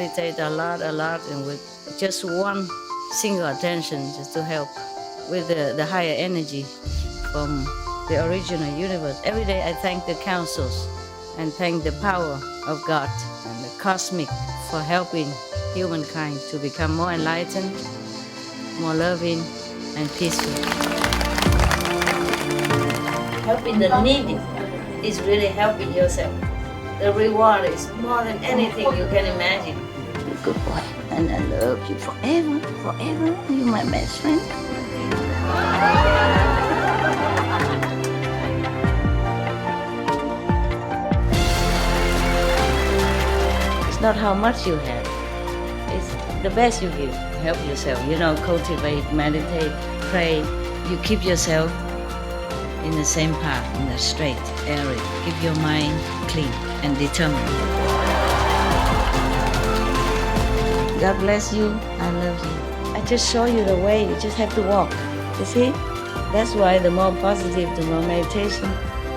meditate a lot, and with just one single attention, just to help with the higher energy from the original universe. Every day I thank the councils and thank the power of God and the cosmic for helping humankind to become more enlightened, more loving, and peaceful. Helping the needy is really helping yourself. The reward is more than anything you can imagine. Good boy, and I love you forever, forever. You're my best friend. It's not how much you have. It's the best you give. Help yourself. Cultivate, meditate, pray. You keep yourself in the same path, in the straight area. Keep your mind clean and determined. God bless you. I love you. I just show you the way. You just have to walk. You see? That's why the more positive, the more meditation,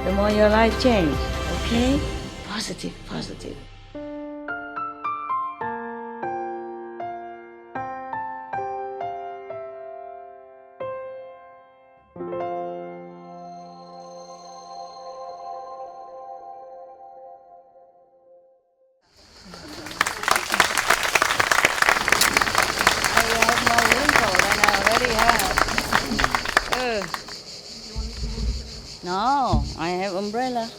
the more your life change. Okay? Positive, positive. No, I have umbrella.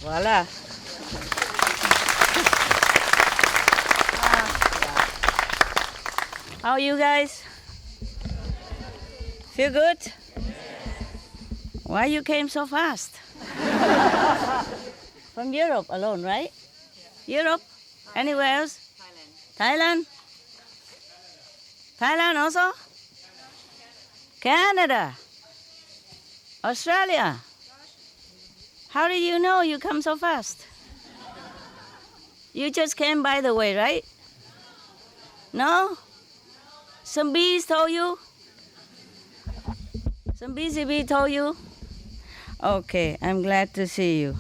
Voila. How are you guys? Feel good? Why you came so fast? From Europe alone, right? Europe? Anywhere else? Thailand. Thailand also? Canada? Australia? How did you know you come so fast? You just came by the way, right? No? Some bees told you? Some busy bee told you? Okay, I'm glad to see you.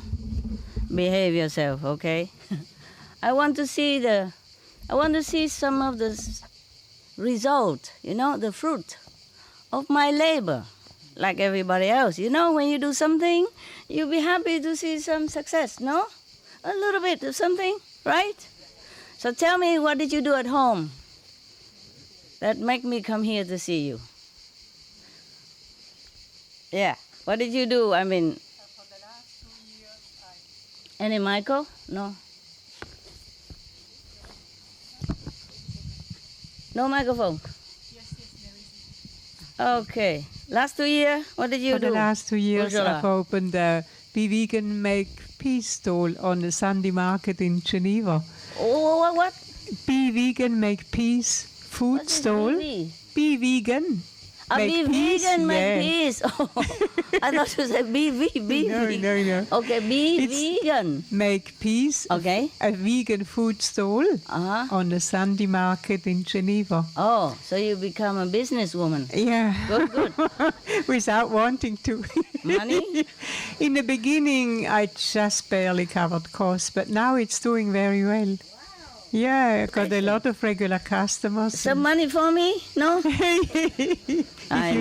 Behave yourself, okay? I want to see some of the result, the fruit of my labor, like everybody else. When you do something, you'll be happy to see some success, no? A little bit of something, right? So tell me, what did you do at home that make me come here to see you? Yeah, what did you do? For the last 2 years, Any Michael? No? No microphone? Yes, there is. Okay. Last 2 years, what did you do? For the last 2 years, Ursula? I've opened a Be Vegan Make Peace stall on the Sunday market in Geneva. Oh, what? Be Vegan Make Peace food What is stall. BV? Be vegan. Be vegan, make peace. Oh, I thought you said be vegan. No. Okay, be It's vegan. Make Peace. Okay. A vegan food stall on the Sunday market in Geneva. Oh, so you become a businesswoman. Yeah. Good. Without wanting to. Money? In the beginning, I just barely covered costs, but now it's doing very well. Yeah, I got a lot of regular customers. Some money for me? No? I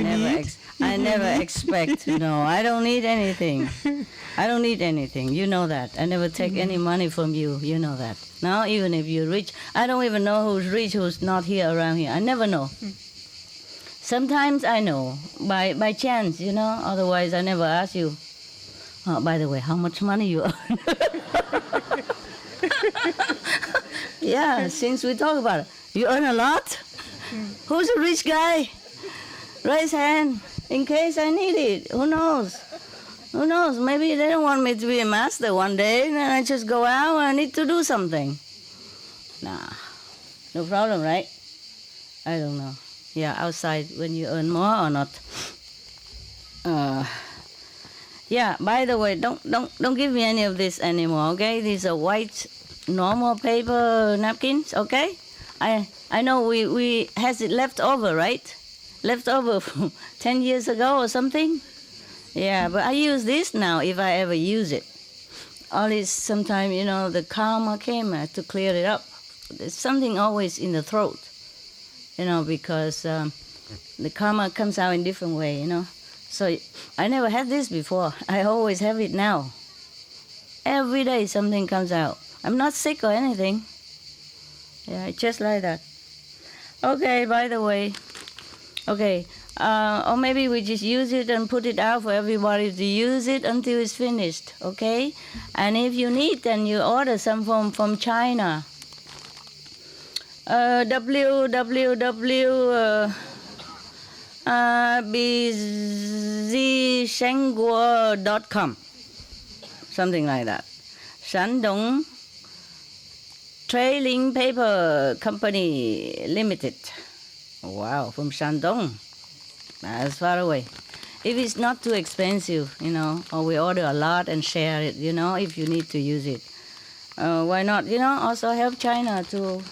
never expect. No, I don't need anything. You know that. I never take any money from you. You know that. No, even if you're rich. I don't even know who's rich, who's not here around here. I never know. Sometimes I know, by chance, Otherwise, I never ask you. Oh, by the way, how much money you earn? Yeah, since we talk about it. You earn a lot? Who's a rich guy? Raise hand in case I need it. Who knows? Maybe they don't want me to be a master one day, and then I just go out and I need to do something. Nah, no problem, right? I don't know. Yeah, outside when you earn more or not. Yeah, by the way, don't give me any of this anymore, okay? These are white normal paper napkins, okay? I know we has it left over, right? Left over from 10 years ago or something. Yeah, but I use this now if I ever use it. Only sometimes, the karma came to clear it up. There's something always in the throat, because the karma comes out in different way, So I never had this before. I always have it now. Every day something comes out. I'm not sick or anything. Yeah, just like that. Okay, by the way. Okay, or maybe we just use it and put it out for everybody to use it until it's finished, okay? And if you need, then you order some from China. www.bzshengguo.com, something like that. Shandong Trailing Paper Company Limited. Wow, from Shandong. That's far away. If it's not too expensive, or we order a lot and share it, if you need to use it. Why not, also help China to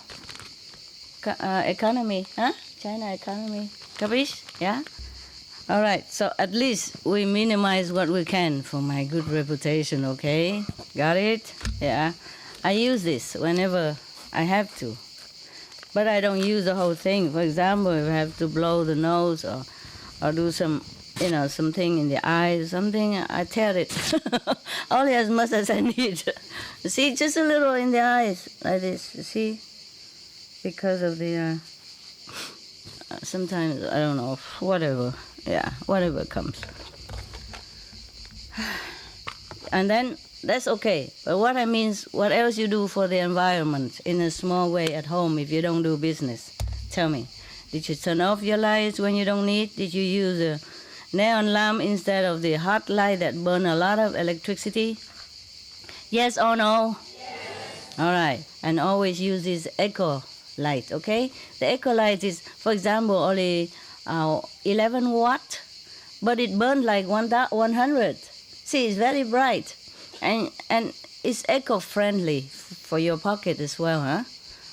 economy, huh? China economy. Capish? Yeah? All right, so at least we minimize what we can for my good reputation, okay? Got it? Yeah. I use this whenever I have to. But I don't use the whole thing. For example, if I have to blow the nose or do some, something in the eyes, something, I tear it. Only as much as I need. See, just a little in the eyes, like this, you see? Because of the, sometimes, I don't know, whatever. Yeah, whatever comes. And then, that's okay. But what I mean is, what else you do for the environment in a small way at home if you don't do business? Tell me. Did you turn off your lights when you don't need? Did you use a neon lamp instead of the hot light that burn a lot of electricity? Yes or no? Yes. All right. And always use this eco light, okay? The eco light is, for example, only 11 watt, but it burned like 100. See, it's very bright. And it's eco-friendly for your pocket as well, huh?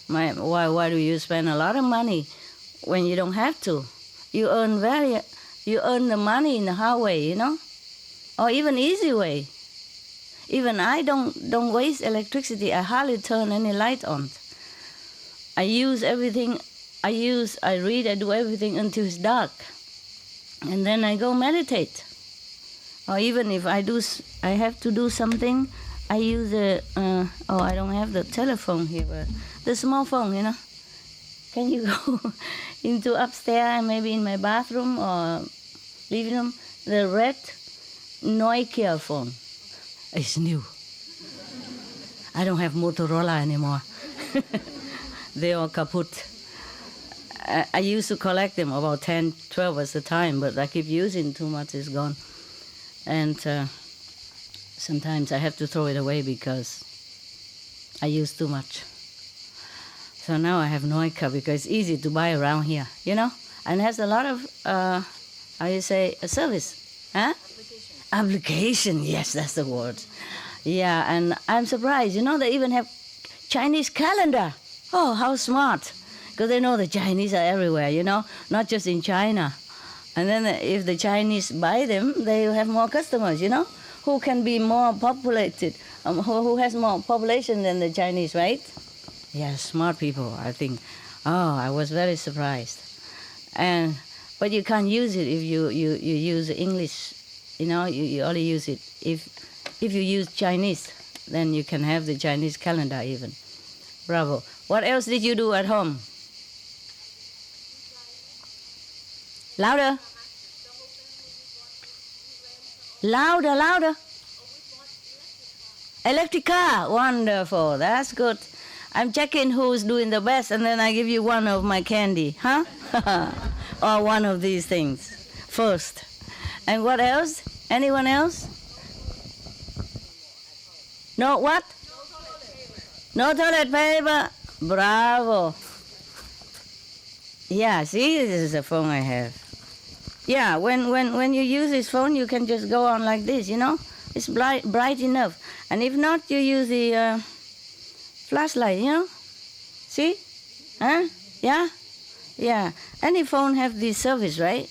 Why do you spend a lot of money when you don't have to? You earn the money in the hard way, or even easy way. Even I don't waste electricity. I hardly turn any light on. I use everything. I read. I do everything until it's dark, and then I go meditate. Or even if I have to do something, I use I don't have the telephone here, but the small phone, Can you go into upstairs and maybe in my bathroom or living room? The red Nokia phone. It's new. I don't have Motorola anymore. They all kaput. I used to collect them about 10, 12 at a time, but I keep using too much, it's gone. And sometimes I have to throw it away because I use too much. So now I have Noika because it's easy to buy around here, and has a lot of, a service, huh? Application, yes, that's the word. Yeah, and I'm surprised, they even have Chinese calendar. Oh, how smart. Because they know the Chinese are everywhere, not just in China. And then if the Chinese buy them, they have more customers, who can be more populated, who has more population than the Chinese, right? Yeah, smart people, I think. Oh, I was very surprised. But you can't use it if you use English, you only use it. If you use Chinese, then you can have the Chinese calendar even. Bravo. What else did you do at home? Louder. Louder. Electric car. Wonderful. That's good. I'm checking who's doing the best, and then I give you one of my candy, huh? Or one of these things first. And what else? Anyone else? No what? No toilet paper. Bravo. Yeah, see, this is the phone I have. Yeah, when you use this phone, you can just go on like this, It's bright enough. And if not, you use the flashlight, See? Huh? Yeah? Yeah. Any phone have this service, right?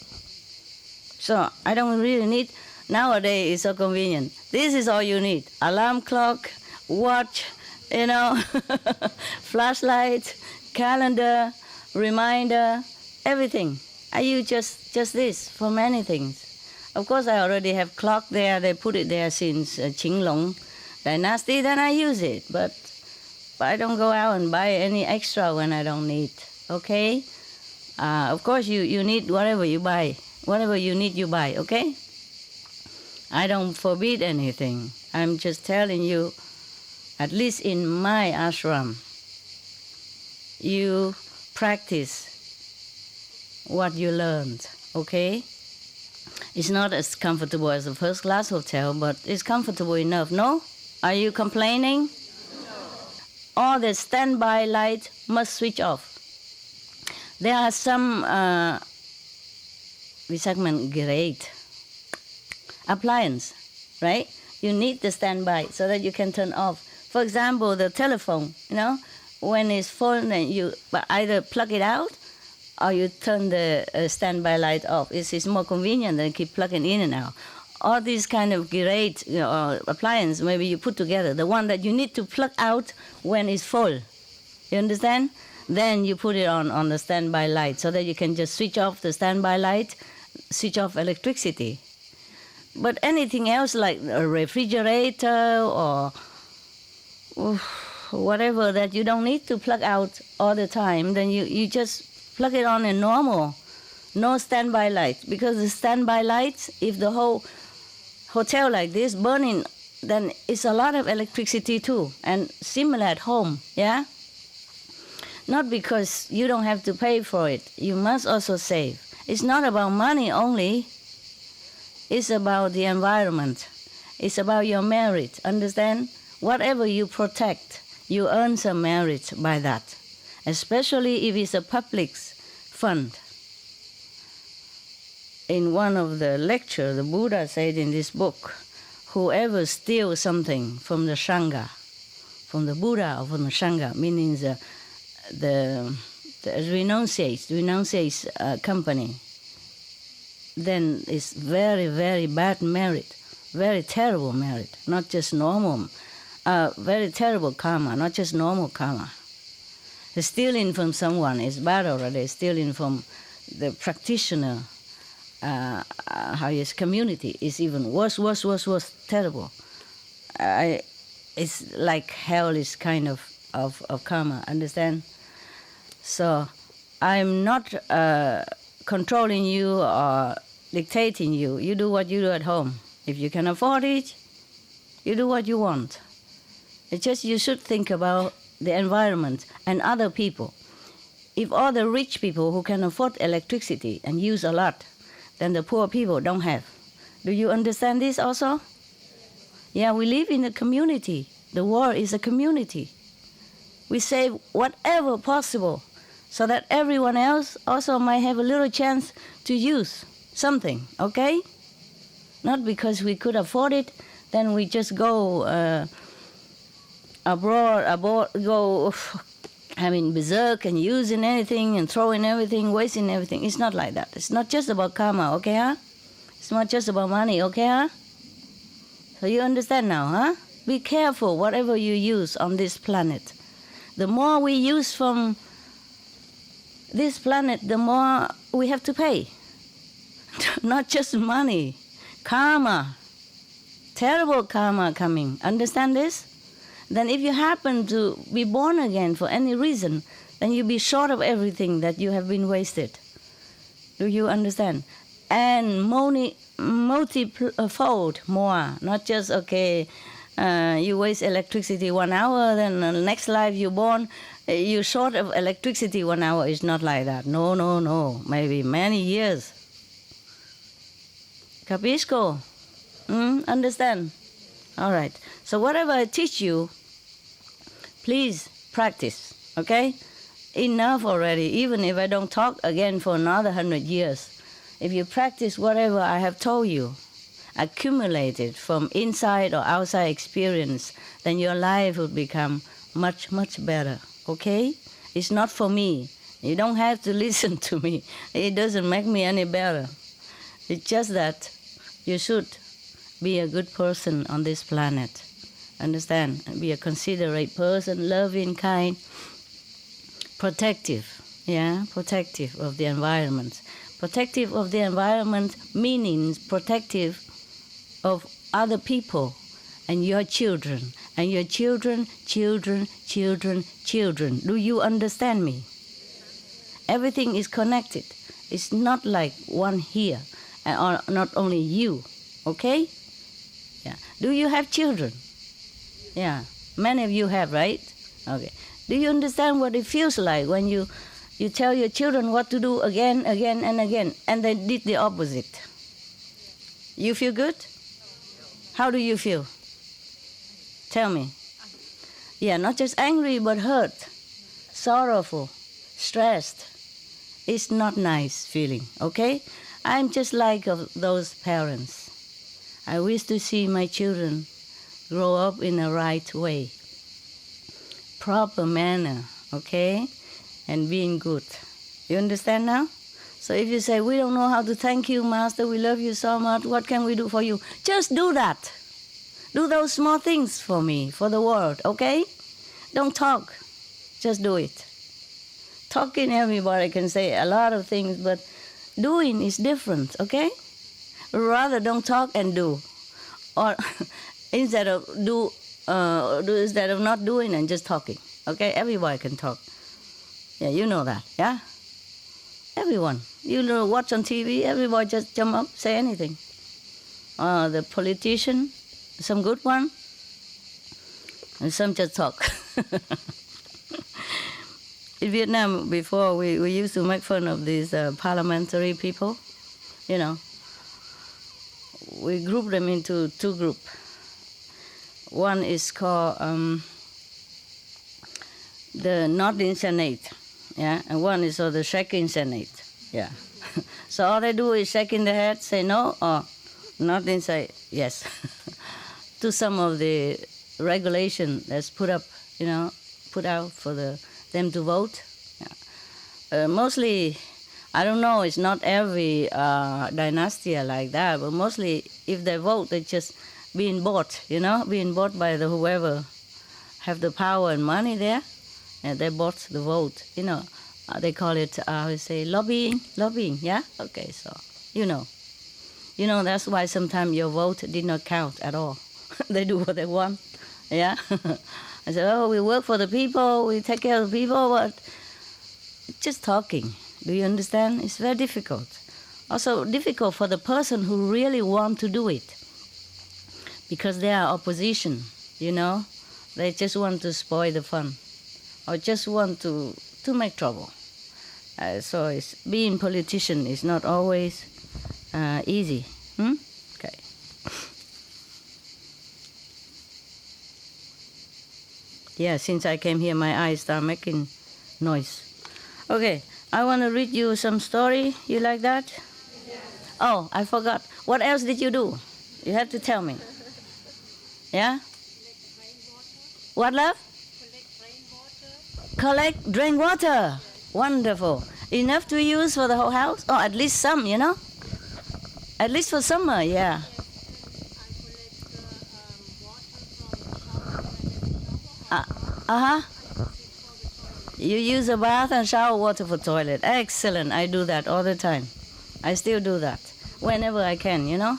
So I don't really need Nowadays, it's so convenient. This is all you need. Alarm clock, watch, flashlight, calendar, reminder, everything. I use just this for many things. Of course, I already have clock there. They put it there since Ching dynasty. Then I use it. But I don't go out and buy any extra when I don't need. Okay? Of course, you need whatever you buy. Whatever you need, you buy. Okay? I don't forbid anything. I'm just telling you, at least in my ashram, you practice what you learned, okay? It's not as comfortable as a first-class hotel, but it's comfortable enough, no? Are you complaining? No. All the standby light must switch off. There are some great appliance, right? You need the standby so that you can turn off. For example, the telephone, when it's full, then you either plug it out or you turn the standby light off. It's more convenient than keep plugging in and out. All these kind of great appliance, maybe you put together. The one that you need to plug out when it's full. You understand? Then you put it on the standby light so that you can just switch off the standby light, switch off electricity. But anything else like a refrigerator or whatever that you don't need to plug out all the time, then you just plug it on in normal, no standby light. Because the standby lights, if the whole hotel like this burning, then it's a lot of electricity too. And similar at home, yeah? Not because you don't have to pay for it. You must also save. It's not about money only. It's about the environment. It's about your merit. Understand? Whatever you protect, you earn some merit by that. Especially if it's a public fund. In one of the lectures, the Buddha said in this book, whoever steals something from the Sangha, from the Buddha or from the Sangha, meaning the renunciates company, then it's very, very bad merit, very terrible merit, not just normal, very terrible karma, not just normal karma. Stealing from someone is bad already. Stealing from the practitioner, his community is even worse, terrible. It's like hell is kind of karma, understand? So I'm not controlling you or dictating you. You do what you do at home. If you can afford it, you do what you want. It's just you should think about the environment and other people. If all the rich people who can afford electricity and use a lot, then the poor people don't have. Do you understand this also? Yeah, we live in a community. The world is a community. We save whatever possible so that everyone else also might have a little chance to use something, okay? Not because we could afford it, then we just go abroad, go berserk and using anything and throwing everything, wasting everything. It's not like that. It's not just about karma, okay, huh? It's not just about money, okay, huh? So you understand now, huh? Be careful whatever you use on this planet. The more we use from this planet, the more we have to pay. Not just money, karma. Terrible karma coming. Understand this? Then if you happen to be born again for any reason, then you'll be short of everything that you have been wasted. Do you understand? And multifold more, not just, you waste electricity 1 hour, then the next life you're born, you're short of electricity 1 hour. It's not like that. No. Maybe many years. Capisco? Understand? All right. So whatever I teach you, please practice, okay? Enough already, even if I don't talk again for another 100 years. If you practice whatever I have told you, accumulated from inside or outside experience, then your life will become much, much better, okay? It's not for me. You don't have to listen to me. It doesn't make me any better. It's just that you should be a good person on this planet. Understand? Be a considerate person, loving, kind, protective. Yeah, protective of the environment. Protective of the environment meaning protective of other people and your children and your children, children, children, children. Do you understand me? Everything is connected. It's not like one here, or not only you, okay? Yeah. Do you have children? Yeah. Many of you have, right? Okay. Do you understand what it feels like when you tell your children what to do again, again, and again, and they did the opposite? You feel good? How do you feel? Tell me. Yeah, not just angry, but hurt, sorrowful, stressed. It's not nice feeling, okay? I'm just like of those parents. I wish to see my children grow up in the right way, proper manner, okay? And being good. You understand now? So if you say, we don't know how to thank you, Master, we love you so much, what can we do for you? Just do that. Do those small things for me, for the world, okay? Don't talk, just do it. Talking, everybody can say a lot of things, but doing is different, okay? Rather don't talk and do. Or instead of instead of not doing and just talking, okay? Everybody can talk. Yeah, you know that, yeah? Everyone. You know, watch on TV, everybody just jump up, say anything. The politician, some good one, and some just talk. In Vietnam, before, we used to make fun of these parliamentary people, you know. We group them into two groups. One is called the nodding Senate, yeah, and one is the shaking Senate, yeah. So all they do is shaking their head, say no, or nodding, say yes. To some of the regulation that's put up, you know, put out for them to vote. Yeah. Mostly, I don't know, it's not every dynasty like that, but mostly if they vote, they're just being bought, you know, being bought by the whoever have the power and money there, and they bought the vote, you know. They call it, I would say, lobbying, yeah? Okay, so, you know. You know, that's why sometimes your vote did not count at all. They do what they want, yeah? I said, oh, we work for the people, we take care of the people, but just talking. Do you understand? It's very difficult. Also difficult for the person who really want to do it, because they are opposition, you know? They just want to spoil the fun, or just want to make trouble. So being politician is not always easy. Okay. Yeah, since I came here, my eyes start making noise. Okay, I want to read you some story. You like that? Yes. Oh, I forgot. What else did you do? You have to tell me. Yeah? What, love? Collect drain water. Wonderful. Enough to use for the whole house? Oh, at least some, you know? At least for summer, yeah. Uh-huh. You use a bath and shower water for toilet. Excellent. I do that all the time. I still do that whenever I can, you know?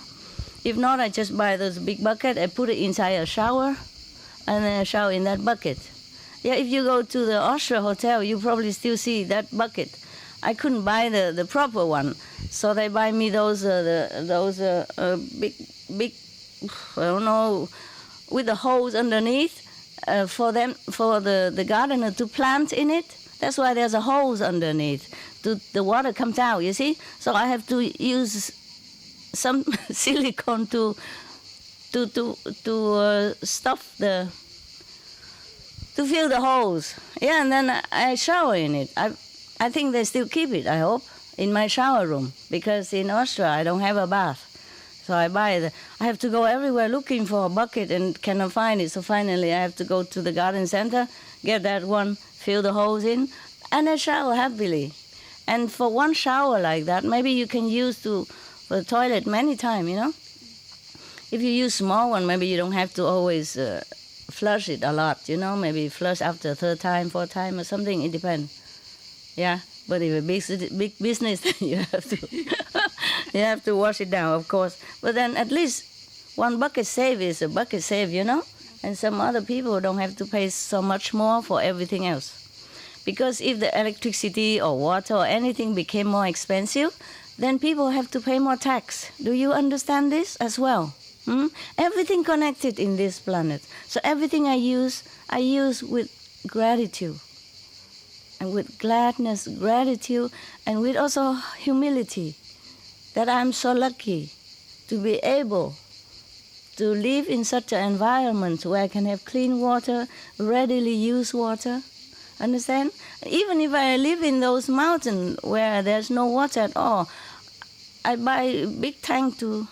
If not, I just buy those big bucket, I put it inside a shower, and then I shower in that bucket. Yeah, if you go to the Austria hotel, you probably still see that bucket. I couldn't buy the proper one, so they buy me those big, I don't know, with the holes underneath for the gardener to plant in it. That's why there's a hose underneath. The water comes out, you see. So I have to use some silicone to stuff to fill the holes. Yeah, and then I shower in it. I think they still keep it, I hope, in my shower room, because in Austria I don't have a bath. So I have to go everywhere looking for a bucket and cannot find it. So finally I have to go to the garden center, get that one, fill the holes in, and I shower happily. And for one shower like that, maybe you can use for the toilet many times, you know? If you use small one, maybe you don't have to always flush it a lot, maybe flush after third time, fourth time or something, it depends. Yeah, but if a big business, you have to you have to wash it down, of course. But then at least one bucket save is a bucket save, and some other people don't have to pay so much more for everything else. Because if the electricity or water or anything became more expensive, then people have to pay more tax. Do you understand this as well? Everything connected in this planet. So everything I use with gratitude. And with gladness, gratitude, and with also humility. That I'm so lucky to be able to live in such an environment where I can have clean water, readily use water. Understand? Even if I live in those mountains where there's no water at all, I buy a big tank to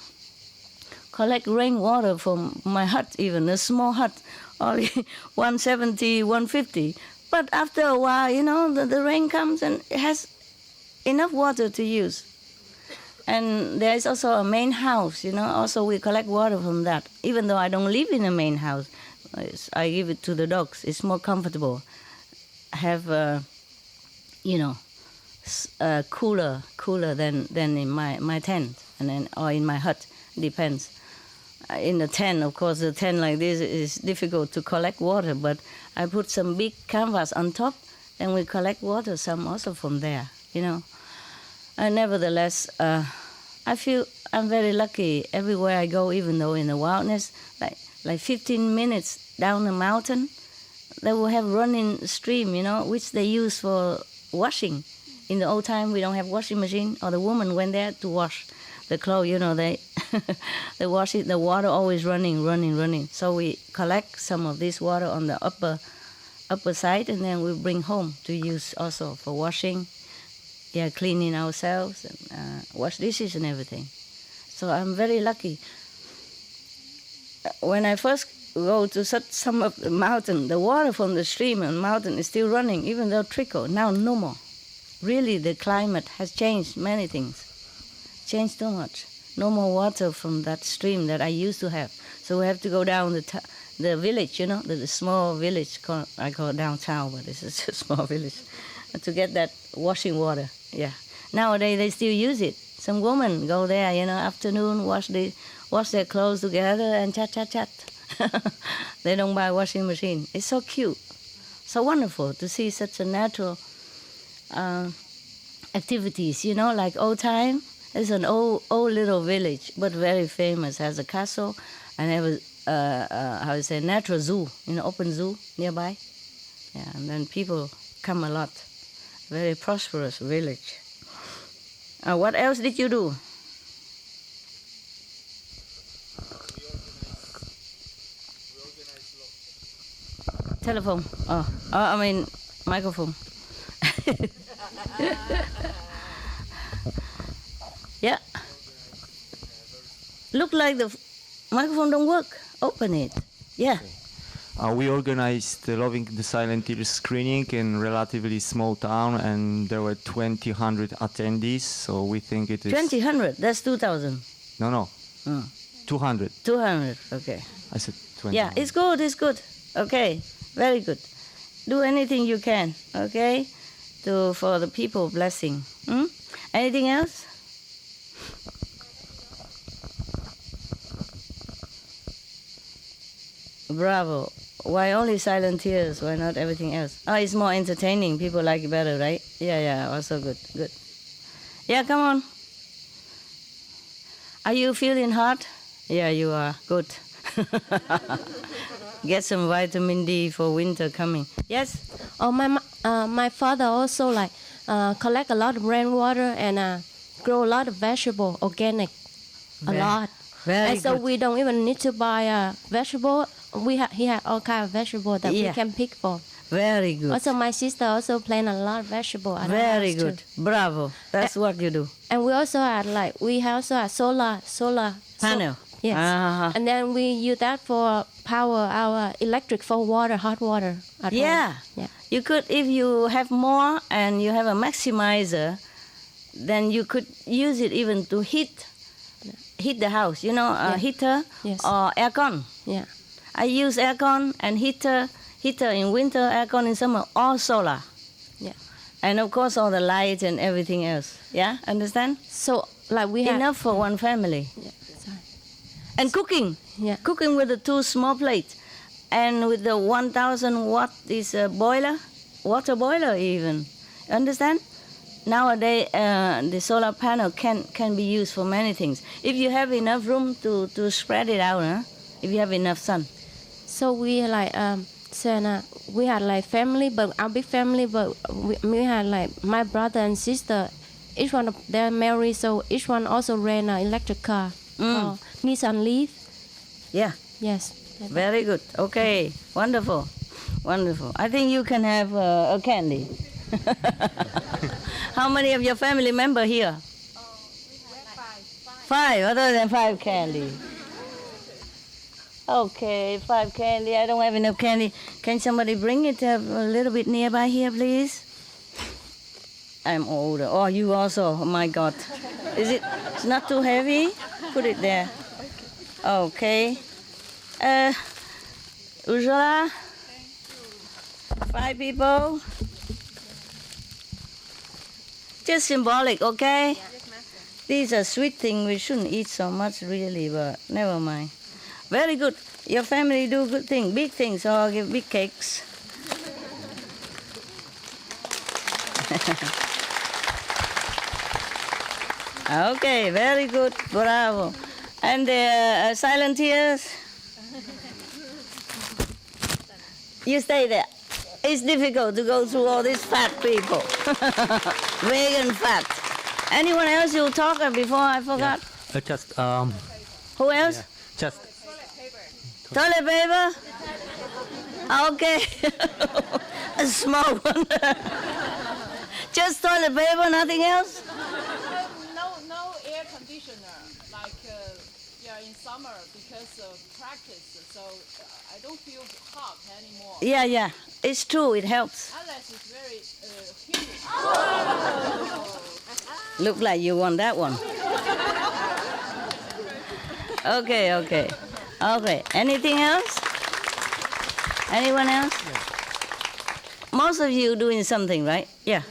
collect rainwater from my hut, even a small hut, only 170, 150. But after a while, the rain comes and it has enough water to use. And there is also a main house, also we collect water from that. Even though I don't live in a main house, I give it to the dogs. It's more comfortable. Have, cooler than in my tent or in my hut, depends. In the tent, of course, the tent like this is difficult to collect water, but I put some big canvas on top, and we collect water some also from there, And nevertheless, I feel I'm very lucky everywhere I go, even though in the wilderness, like 15 minutes down the mountain, they will have running stream, which they use for washing. In the old time, we don't have washing machine, or the woman went there to wash the clothes, they they wash it, the water always running. So we collect some of this water on the upper side, and then we bring home to use also for washing, cleaning ourselves, and wash dishes and everything. So I'm very lucky. When I first go to some of the mountain, the water from the stream and mountain is still running, even though trickle. Now no more. Really, the climate has changed many things. Changed too much. No more water from that stream that I used to have. So we have to go down the village, the small village. I call it downtown, but it's a small village, to get that washing water. Yeah. Nowadays they still use it. Some women go there, afternoon, wash their clothes together and chat. They don't buy washing machine. It's so cute, so wonderful to see such a natural activities. Like old time. It's an old little village, but very famous. Has a castle, and have a natural zoo, open zoo nearby. Yeah, and then people come a lot. Very prosperous village. What else did you do? Telephone. I mean microphone. Yeah. Look like the microphone don't work. Open it. Yeah. We organized the Loving the Silent Hill screening in relatively small town, and there were 2,000 attendees. So we think it is 2,000. That's 2,000. No. 200. 200. Okay. I said 20. Yeah, it's good. It's good. Okay. Very good. Do anything you can. Okay. For the people blessing. Anything else? Bravo. Why only silent tears? Why not everything else? It's more entertaining. People like it better, right? Yeah. Also good. Yeah, come on. Are you feeling hot? Yeah, you are. Good. Get some vitamin D for winter coming. Yes? Oh, my father also collect a lot of rainwater and grow a lot of vegetable, organic, a lot. Very and so good. we don't even need to buy vegetable. He had all kind of vegetable that we can pick for. Very good. Also, my sister also plant a lot of vegetable. Very good. Too. Bravo. That's what you do. And we also had solar panel. Yes. And then we use that for power our electric for hot water at home. Yeah. You could, if you have more and you have a maximizer, then you could use it even to heat heat the house. You know, Yeah. heater Yes. or aircon. Yeah. I use aircon and heater in winter, aircon in summer, all solar. Yeah. And of course, all the lights and everything else. Yeah, understand? So like we have. Enough for one family. Yeah. Sorry. And cooking. Yeah. Cooking with the 2 small plates. And with the 1,000 watt is a boiler, water boiler even. Understand? Nowadays, the solar panel can be used for many things. If you have enough room to spread it out, huh? If you have enough sun. So we like said we had like family, but our big family, but we had like my brother and sister. Each one of them married, so each one also ran an electric car. called Nissan Leaf. Yeah, Yes. very good. Okay, wonderful, wonderful. I think you can have a candy. How many of your family member here? Five, other than 5 candy. Okay, 5 candy. I don't have enough candy. Can somebody bring it a little bit nearby here, please? I'm older. Oh, you also. Oh my God. Is it? It's not too heavy. Put it there. Okay. Ursula. 5 people. Just symbolic, okay? These are sweet things. We shouldn't eat so much, really, but never mind. Very good. Your family do good things, big things, or give big cakes. Okay, very good. Bravo. And the silent tears? You stay there. It's difficult to go through all these fat people. Vegan fat. Anyone else you talk before I forgot? Just Who else? just Toilet paper? Okay. A small one. Just toilet paper, nothing else? No air conditioner like in summer because of practice. So I don't feel hot anymore Yeah. It's true, it helps. unless it's very humid. Look like you want that one. Okay. Anything else? Anyone else? Most of you doing something, right? Yeah.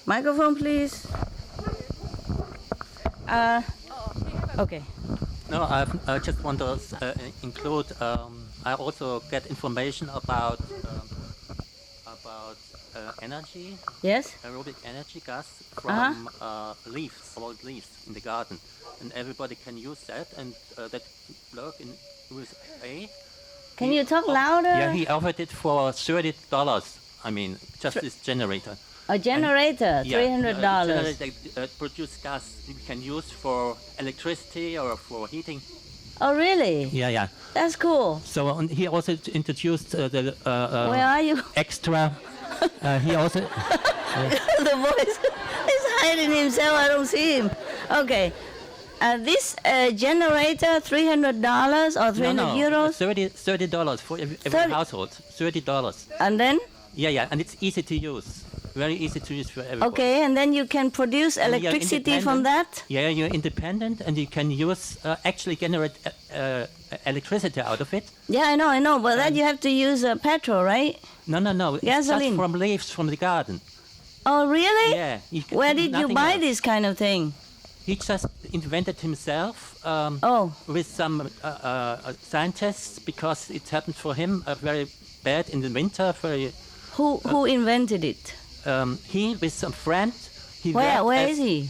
Microphone, please. Okay. no. I just want to include. I also get information about energy, Yes? aerobic energy gas from leaves, old leaves in the garden, and everybody can use that, and that work in USA. Can you talk louder? Yeah, he offered it for $30. I mean, just this generator. A generator, $300. Generator produce gas you can use for electricity or for heating. Oh, really? Yeah. That's cool. So he also introduced the Where are you? extra. He also The voice is hiding himself. I don't see him. Okay. This generator, $300 or 300 euros? $30 for every 30 household. $30. And then? Yeah, and it's easy to use. Very easy to use for everybody. Okay, and then you can produce And you're electricity from that? Yeah, you're independent, and you can use actually generate electricity out of it. Yeah, I know. But then you have to use petrol, right? No. It's Gasoline. just from leaves from the garden. Oh, really? Yeah. Where did you nothing buy else. this kind of thing? He just invented himself Oh, with some scientists because it happened for him very bad in the winter. who invented it? He with some friend. Where is he?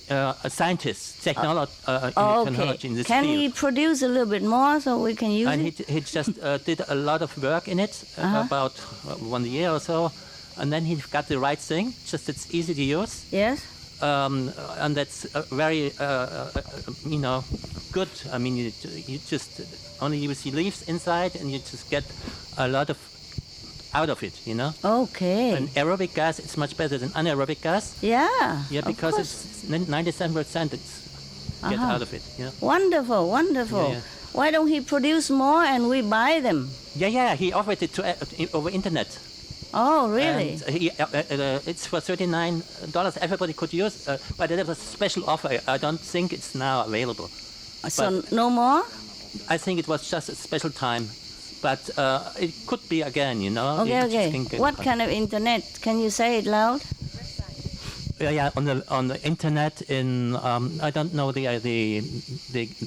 A scientist, Oh, technology in okay. this Can field. he produce a little bit more so we can use And it? he just did a lot of work in it, about 1 year or so, and then he got the right thing. Just it's easy to use, Yes? and that's very good. I mean, you just only use the leaves inside, and you just get a lot of out of it. Okay. And aerobic gas is much better than anaerobic gas. Yeah. Yeah, of because course. it's 97% it's get out of it. Wonderful. Yeah. Why don't he produce more and we buy them? Yeah. He offered it to over internet. Oh, really? And it's for $39. Everybody could use, but it was a special offer. I don't think it's now available. So no more? I think it was just a special time, but it could be again. You know. Okay, okay. What kind of internet? Can you say it loud? Yeah, on the internet in I don't know the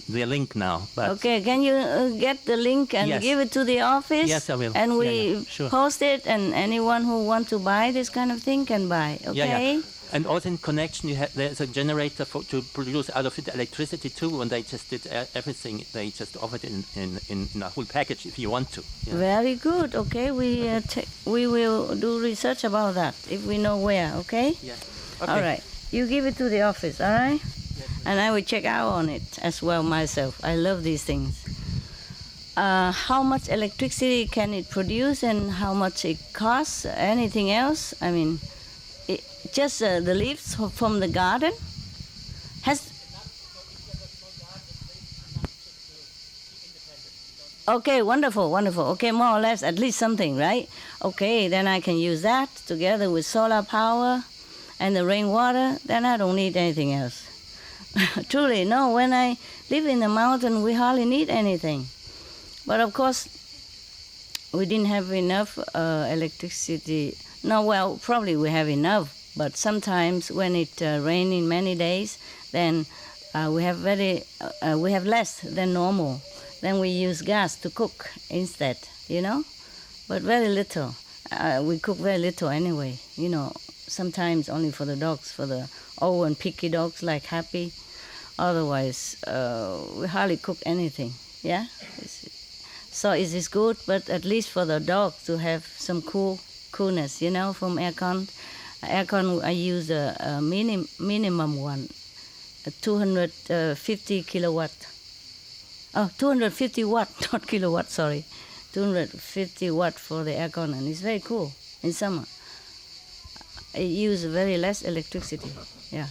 link now, but okay, can you get the link and yes. give it to the office? Yes, I will. And we Sure. post it, and anyone who want to buy this kind of thing can buy. Okay. Yeah. And also in connection, there's a generator to produce out of it electricity too. And they just did everything. They just offered in a whole package if you want to. Yeah. Very good. Okay, we will do research about that if we know where. Okay. Yeah. Okay. All right. You give it to the office. All right. Yes. And I will check out on it as well myself. I love these things. How much electricity can it produce, and how much it costs? Anything else? I mean, just the leaves from the garden has. Okay, wonderful, wonderful. Okay, more or less, at least something, right? Okay, then I can use that together with solar power and the rainwater. Then I don't need anything else. Truly, no. When I live in the mountain, we hardly need anything. But of course, we didn't have enough electricity. No, well, probably we have enough. But sometimes when it rains in many days, then we have less than normal. Then we use gas to cook instead, you know, but very little. We cook very little anyway, you know. Sometimes only for the dogs, for the old and picky dogs like Happy. Otherwise, we hardly cook anything. Yeah. So it is good, but at least for the dog to have some coolness, you know, from aircon. Aircon, I use a minimum one, a 250 kilowatt. Oh, 250 watt, not kilowatt, sorry. 250 watt for the aircon, and it's very cool in summer. It uses very less electricity, yeah.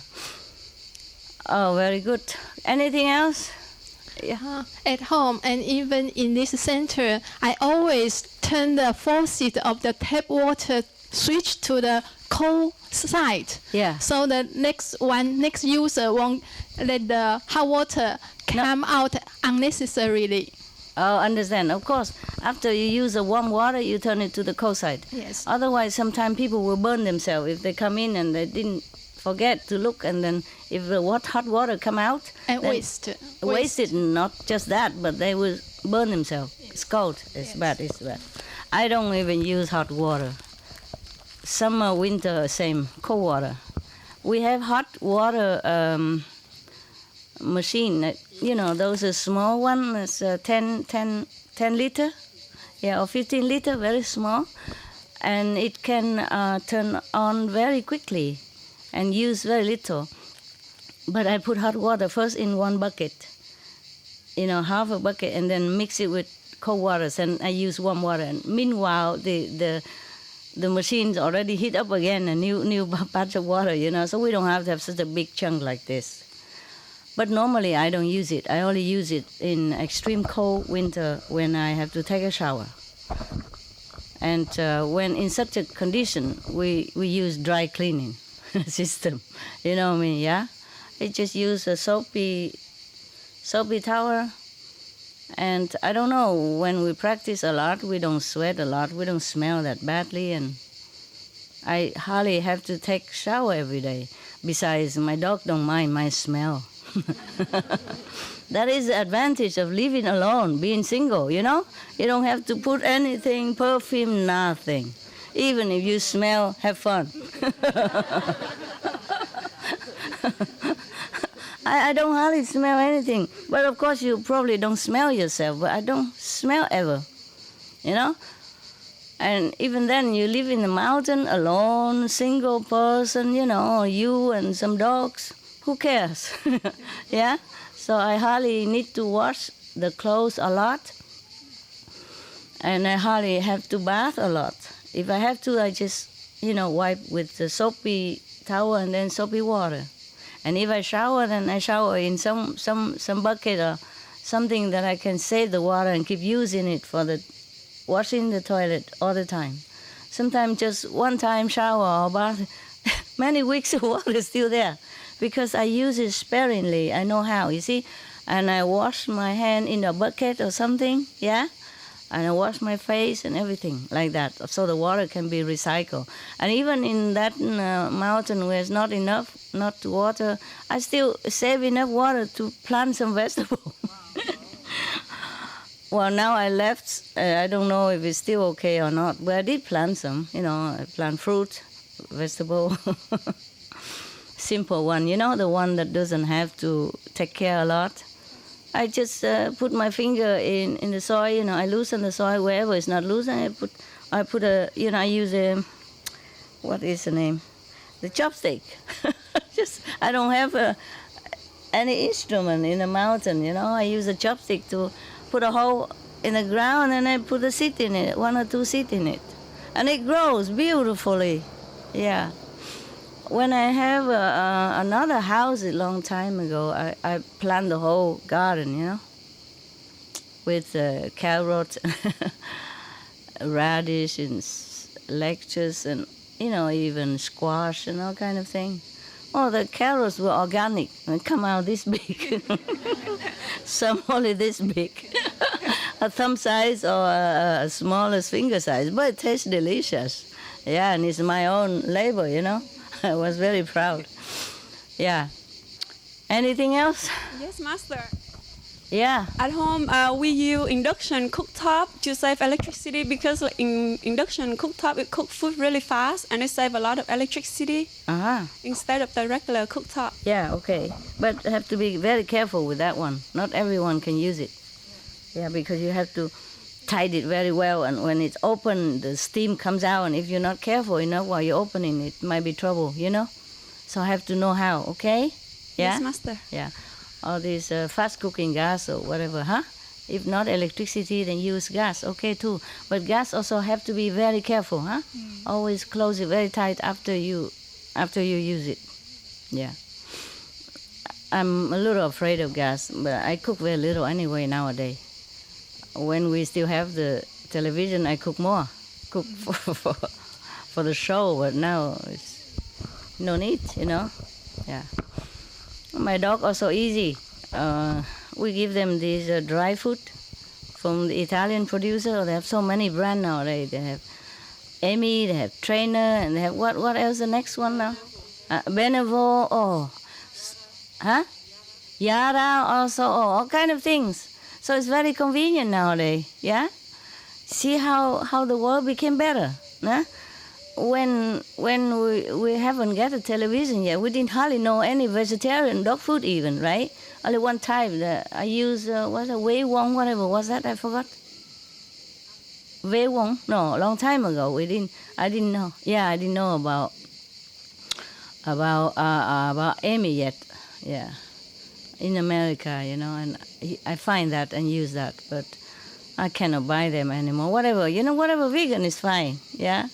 Oh, very good. Anything else? Yeah. At home and even in this center, I always turn the faucet of the tap water switch to the cold side. Yeah. So the next user won't let the hot water come out unnecessarily. Oh, understand. Of course, after you use the warm water, you turn it to the cold side. Yes. Otherwise, sometimes people will burn themselves if they come in and they didn't forget to look, and then if the hot water come out, And wasted. Not just that, but they will burn themselves. Yes. It's cold. It's bad. It's bad. I don't even use hot water. Summer, winter, same. Cold water. We have hot water machine. You know, those are small one. It's 10 liter, yeah, or 15 liter, very small, and it can turn on very quickly and use very little. But I put hot water first in one bucket, you know, half a bucket, and then mix it with cold water, and I use warm water. And meanwhile, the machine's already heat up again, a new batch of water, you know, so we don't have to have such a big chunk like this. But normally I don't use it. I only use it in extreme cold winter when I have to take a shower. And when in such a condition, we use dry cleaning system. You know what I mean, yeah? It just use a soapy towel. And I don't know, when we practice a lot, we don't sweat a lot, we don't smell that badly, and I hardly have to take shower every day. Besides, my dog don't mind my smell. That is the advantage of living alone, being single, you know? You don't have to put anything, perfume, nothing. Even if you smell, have fun. I don't hardly smell anything. But of course you probably don't smell yourself, but I don't smell ever, you know? And even then, you live in the mountain alone, single person, you know, you and some dogs. Who cares? Yeah? So I hardly need to wash the clothes a lot. And I hardly have to bath a lot. If I have to, I just, you know, wipe with the soapy towel and then soapy water. And if I shower, then I shower in some bucket or something that I can save the water and keep using it for the washing the toilet all the time. Sometimes just one time shower or bath. Many weeks of water is still there because I use it sparingly. I know how, you see. And I wash my hand in a bucket or something, yeah? And I wash my face and everything like that, so the water can be recycled. And even in that mountain where it's not enough, not water, I still save enough water to plant some vegetable. Well, now I left. I don't know if it's still okay or not, but I did plant some. I plant fruit, vegetable, simple one. The one that doesn't have to take care a lot. I just put my finger in the soil. I loosen the soil wherever it's not loosened. I use a, what is the name? The chopstick. I don't have any instrument in the mountain. I use a chopstick to put a hole in the ground and I put a seed in it, 1 or 2 seeds in it, and it grows beautifully. Yeah. When I have another house a long time ago, I planted the whole garden, with carrots, radish and lettuce and, even squash and all kind of thing. Oh, the carrots were organic and come out this big. Some only this big. A thumb size or a smallest finger size, but it tastes delicious. Yeah, and it's my own labor, I was very proud. Yeah. Anything else? Yes, Master. Yeah. At home, we use induction cooktop to save electricity because in induction cooktop, it cooks food really fast and it saves a lot of electricity instead of the regular cooktop. Yeah, okay. But have to be very careful with that one. Not everyone can use it. Yeah, because you have to tied it very well, and when it's open, the steam comes out, and if you're not careful enough while you're opening it, might be trouble, So I have to know how, okay? Yeah? Yes, Master. Yeah. All these fast cooking gas or whatever, huh? If not electricity, then use gas, okay too. But gas also have to be very careful, huh? Always close it very tight after you use it. Yeah. I'm a little afraid of gas, but I cook very little anyway nowadays. When we still have the television, I cook more. Cook for the show, but now it's no need, Yeah. My dog also easy. We give them this dry food from the Italian producer. They have so many brands nowadays. They have Amy, they have Trainer, and they have what else? The next one now? Benevo, Yara also, all kind of things. So it's very convenient nowadays, yeah? See how the world became better, huh? When we haven't got a television yet, we didn't hardly know any vegetarian dog food even, right? Only one type that I use, Wei Wong, whatever was that? I forgot. Wei Wong? No, a long time ago. I didn't know. Yeah, I didn't know about Amy yet. Yeah. In America, and I find that and use that, but I cannot buy them anymore. Whatever, whatever vegan is fine, yeah?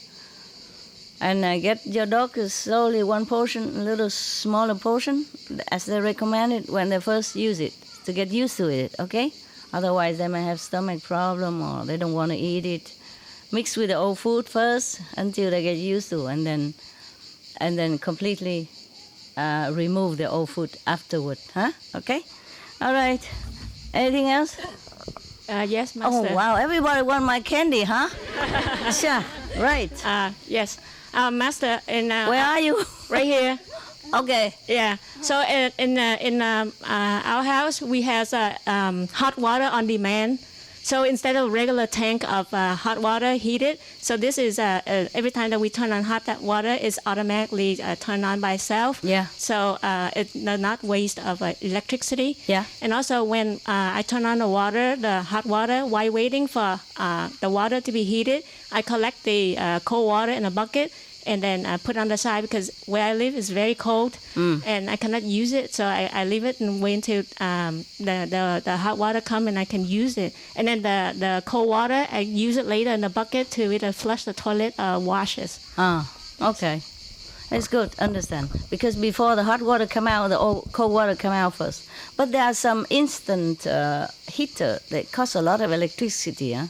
And get your dog slowly one portion, a little smaller portion, as they recommended when they first use it, to get used to it, okay? Otherwise, they may have stomach problem or they don't want to eat it. Mix with the old food first until they get used to, and then completely remove the old food afterward, huh? Okay? All right. Anything else? Yes, Master. Oh, wow. Everybody want my candy, huh? Sure. Right. Yes. Master, where are you? Right here. Okay. Yeah. So in our house, we have hot water on demand. So instead of regular tank of hot water heated, so this is every time that we turn on hot water, it's automatically turned on by itself. Yeah. So it's not waste of electricity. Yeah. And also when I turn on the hot water, while waiting for the water to be heated, I collect the cold water in a bucket and then I put it on the side because where I live is very cold and I cannot use it. So I leave it and wait until the hot water come and I can use it. And then the cold water, I use it later in the bucket to either flush the toilet or washes. Okay. It's good, understand. Because before the hot water come out, the cold water come out first. But there are some instant heater that cost a lot of electricity, huh?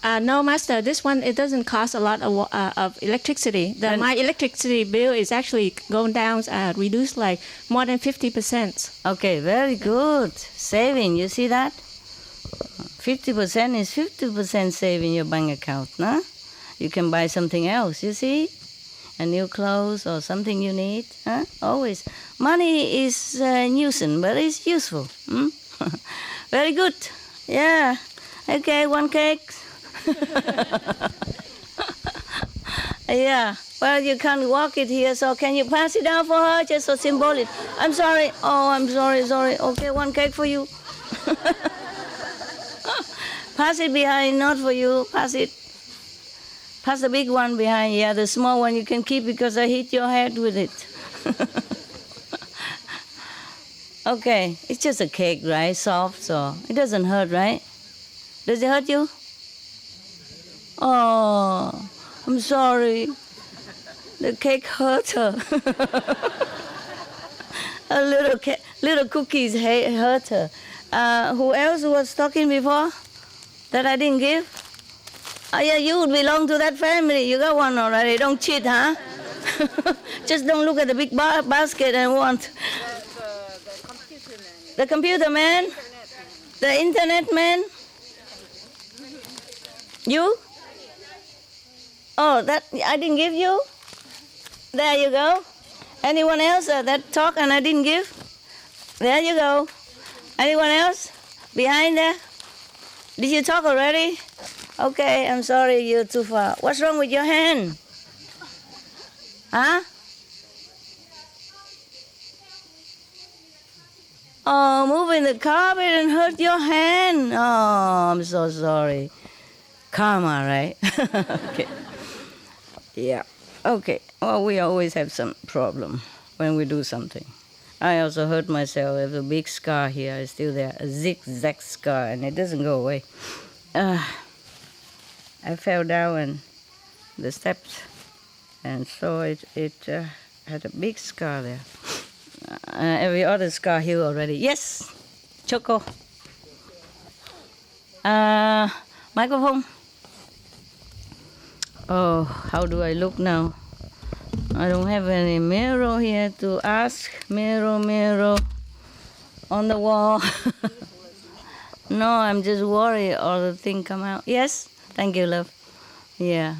No, Master. This one, it doesn't cost a lot of electricity. My electricity bill is actually going down, reduced like more than 50%. Okay, very good. Saving, you see that? 50% is 50% save in your bank account, no? You can buy something else, you see? A new clothes or something you need, huh? Always. Money is a nuisance, but it's useful. Very good. Yeah. Okay, one cake. Yeah. Well, you can't walk it here, so can you pass it down for her, just so symbolic? I'm sorry. Oh, I'm sorry. Okay, one cake for you. Pass it behind, not for you. Pass it. Pass the big one behind. Yeah, the small one you can keep because I hit your head with it. Okay, it's just a cake, right? Soft, so it doesn't hurt, right? Does it hurt you? Oh, I'm sorry. The cake hurt her. A little cookies hurt her. Who else was talking before that I didn't give? Oh, yeah, you belong to that family. You got one already. Don't cheat, huh? Just don't look at the big basket and want. The computer man? The internet man? You? Oh, that I didn't give you? There you go. Anyone else that talk and I didn't give? There you go. Anyone else? Behind there? Did you talk already? Okay, I'm sorry, you're too far. What's wrong with your hand? Huh? Oh, moving the carpet and hurt your hand. Oh, I'm so sorry. Karma, right? Okay. Yeah. Okay. Well, we always have some problem when we do something. I also hurt myself. I have a big scar here. It's still there, a zigzag scar, and it doesn't go away. I fell down the steps, and so it had a big scar there. Every other scar healed already. Yes, Choco. Microphone. Oh, how do I look now? I don't have any mirror here to ask. Mirror on the wall. No, I'm just worried all the things come out. Yes? Thank you, love. Yeah.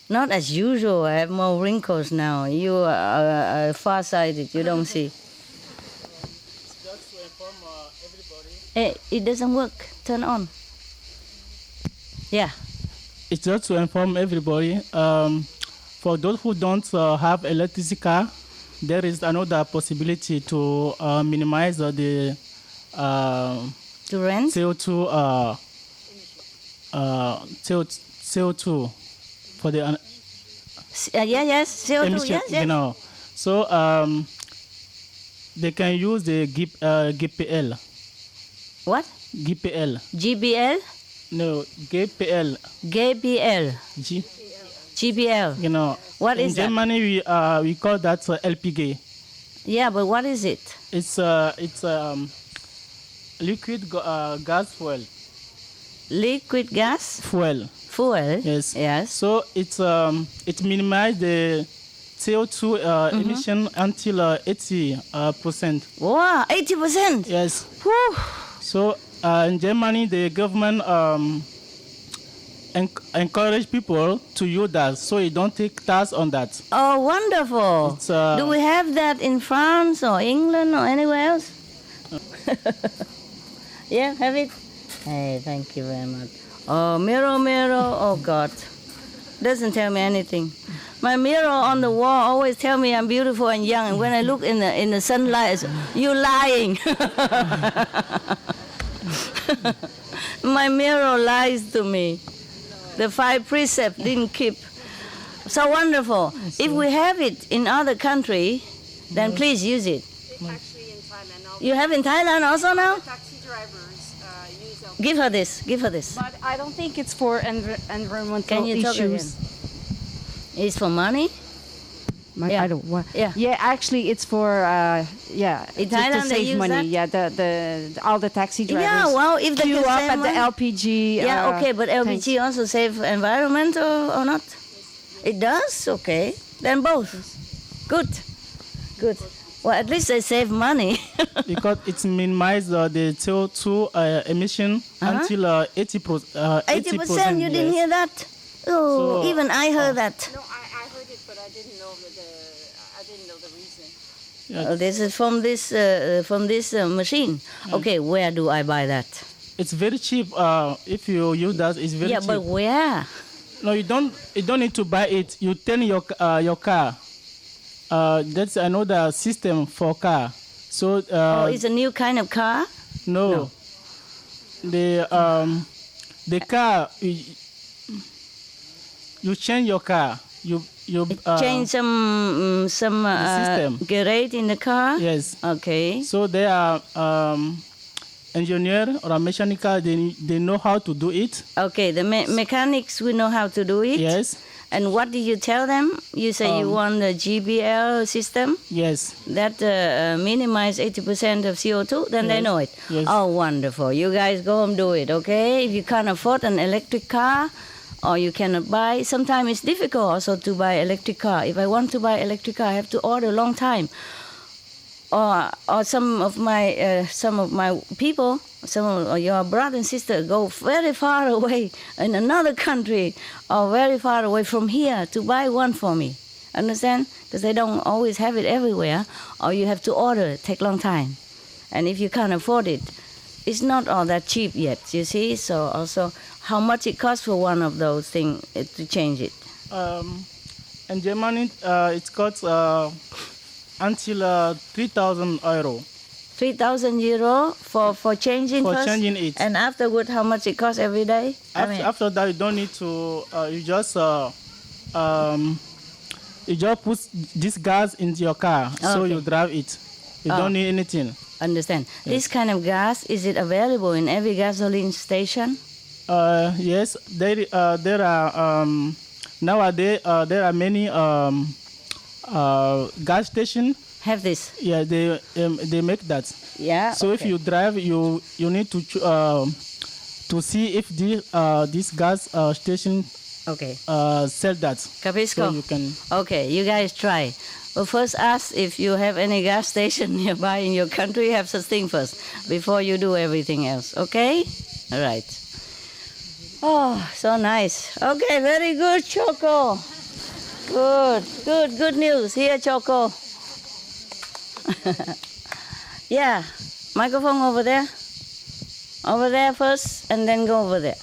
Not as usual. I have more wrinkles now. You are far-sighted. You don't see. Just to inform everybody. Hey, it doesn't work. Turn on. Yeah. It's just to inform everybody. For those who don't have electricity car, there is another possibility to minimize the to rent CO2 for the CO2 emission, yes. you know. So they can use the GPL. What? GPL. GBL? No, GPL. GBL. GBL. You know. What is that? In Germany, we call that LPG. Yeah, but what is it? It's liquid gas fuel. Liquid gas? Fuel. Yes. Yes. So it minimizes the CO2 emission until 80%. Wow, 80%? Yes. Whew. So in Germany, the government encourage people to use that, so you don't take tax on that. Oh, wonderful. Do we have that in France or England or anywhere else? Yeah, have it? Hey, thank you very much. Oh, mirror, oh God. Doesn't tell me anything. My mirror on the wall always tell me I'm beautiful and young, and when I look in the sunlight, you're lying. My mirror lies to me. The 5 precepts didn't keep. So wonderful. If we have it in other country, then please use it. Actually in Thailand. You have in Thailand also now? Taxi drivers use them. Give her this. But I don't think it's for environmental Can you talk again? issues. It's for money? Yeah. I don't. What? Yeah. Yeah. Actually, it's for In to Thailand they save use money. that? Yeah. The all the taxi drivers. Yeah, well, if they queue can up save at the money. LPG. Yeah, okay, but LPG tanks. also save environment or not? It does? Okay. Then both. Good. Good. Well, at least they save money. Because it's minimized the CO2 emission until 80%. 80%, you didn't yes. hear that? Oh, So, even I heard that. No, I heard it, but I didn't know I didn't know the reason. Yeah. This is from this machine. Okay, where do I buy that? It's very cheap. If you use that, it's very Yeah, cheap. but where? No, you don't. You don't need to buy it. You turn your car. That's another system for car. So. It's a new kind of car? No. The car. You change your car. You Change some system. garage in the car? Yes. Okay. So they are engineer or a mechanical. They know how to do it. Okay, the mechanics will know how to do it? Yes. And what did you tell them? You say you want the GBL system? Yes. That minimize 80% of CO2? Then they Yes. know it. Yes. Oh, wonderful. You guys go and do it, okay? If you can't afford an electric car or you cannot buy, sometimes it's difficult also to buy electric car. If I want to buy electric car, I have to order a long time. Or some of my people, some of your brother and sister go very far away in another country or very far away from here to buy one for me. Understand? Because they don't always have it everywhere, or you have to order it, take long time. And if you can't afford it, it's not all that cheap yet, you see? So also, how much it costs for one of those things to change it? In Germany, it costs until 3,000 euro. 3,000 euro for changing For first? changing it. And afterward, how much it costs every day? After that, you don't need to. You just put this gas into your car, so Okay. you drive it. You don't need anything. Understand. This kind of gas, is it available in every gasoline station? Yes, there are nowadays there are many gas stations. Have this? Yeah, they make that. Yeah. So if okay. you drive, you need to see if this gas station sell that. Capisco. So you can. Okay, you guys try. Well, first ask if you have any gas station nearby in your country. Have such thing first before you do everything else. Okay? All right. Oh, so nice. Okay, very good, Choco. Good news. Here, Choco. Yeah, microphone over there. Over there first, and then go over there.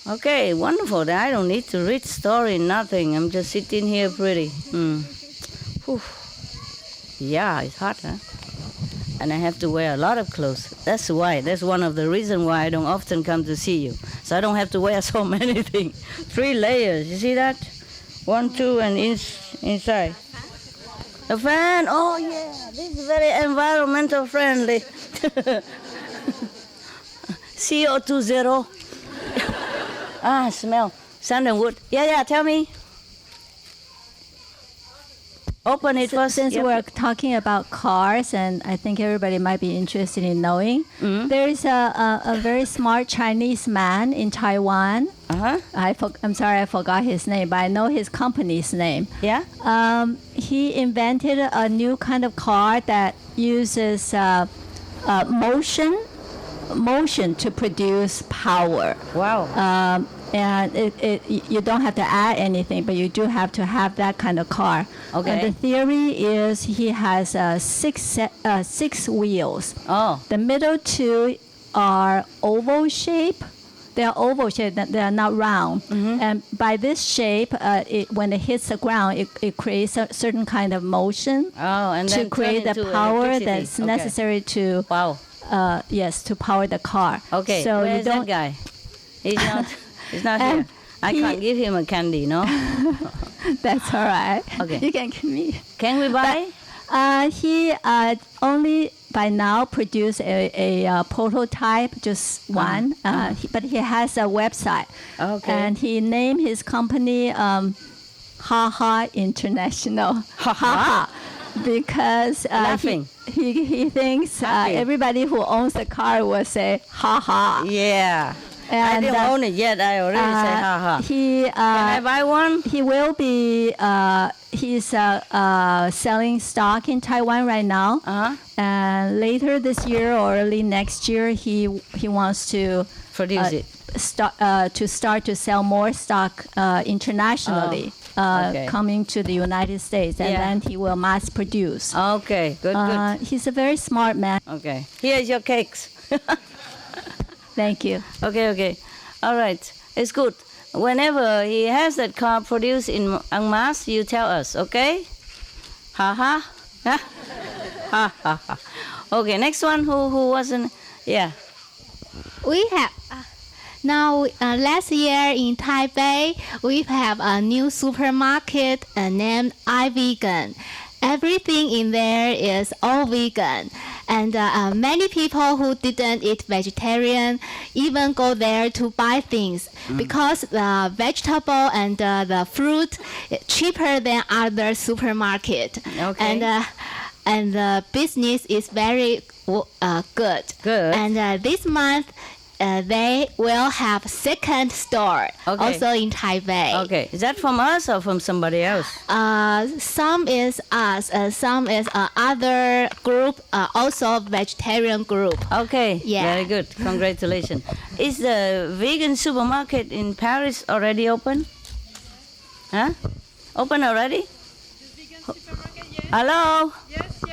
Okay, wonderful. I don't need to read story, nothing. I'm just sitting here pretty. Whew. Yeah, it's hot, huh? And I have to wear a lot of clothes. That's why. That's one of the reasons why I don't often come to see you. So I don't have to wear so many things. 3 layers. You see that? 1, 2, and inside. A fan? Oh, yeah. This is very environmental friendly. CO2 zero. Smell. Sandalwood. Yeah, tell me. Open it first. Since Yep. we're talking about cars, and I think everybody might be interested in knowing, there is a very smart Chinese man in Taiwan. I'm sorry, I forgot his name, but I know his company's name. Yeah? He invented a new kind of car that uses motion to produce power. Wow. And you don't have to add anything, but you do have to have that kind of car. Okay. And the theory is he has 6 wheels. Oh. The middle 2 are oval shape. They are oval shape. They are not round. And by this shape, when it hits the ground, it creates a certain kind of motion and to then create turn the into power electricity. that's Okay. necessary to to power the car. Okay, so where's you don't. that guy? He's not here. I can't give him a candy, no? That's all right. Okay. You can give me. Can we buy? He only by now produced a prototype, just one. But he has a website. Okay. And he named his company Ha Ha International. Ha Ha. Because he thinks everybody who owns a car will say ha ha. Yeah. And, I didn't own it yet. I already say ha ha. Can I buy one? He will be. He's selling stock in Taiwan right now. And later this year or early next year, he wants to produce it. Start to sell more stock internationally. Coming to the United States, and then he will mass produce. Okay, good. He's a very smart man. Okay, here's your cakes. Thank you. Okay. All right, it's good. Whenever he has that car produced en masse, you tell us, okay? Ha ha. Ha ha ha. Okay, next one. Who wasn't? Yeah. We have. Now, last year in Taipei, we have a new supermarket named iVegan. Everything in there is all vegan. And many people who didn't eat vegetarian even go there to buy things because the vegetable and the fruit is cheaper than other supermarket. Okay. And the business is very good. Good. And this month, they will have second store also in Taipei. Okay, is that from us or from somebody else? Some is us, some is other group, also vegetarian group. Okay, yeah. Very good. Congratulations. Is the vegan supermarket in Paris already open? Huh? Open already? Hello? Yes.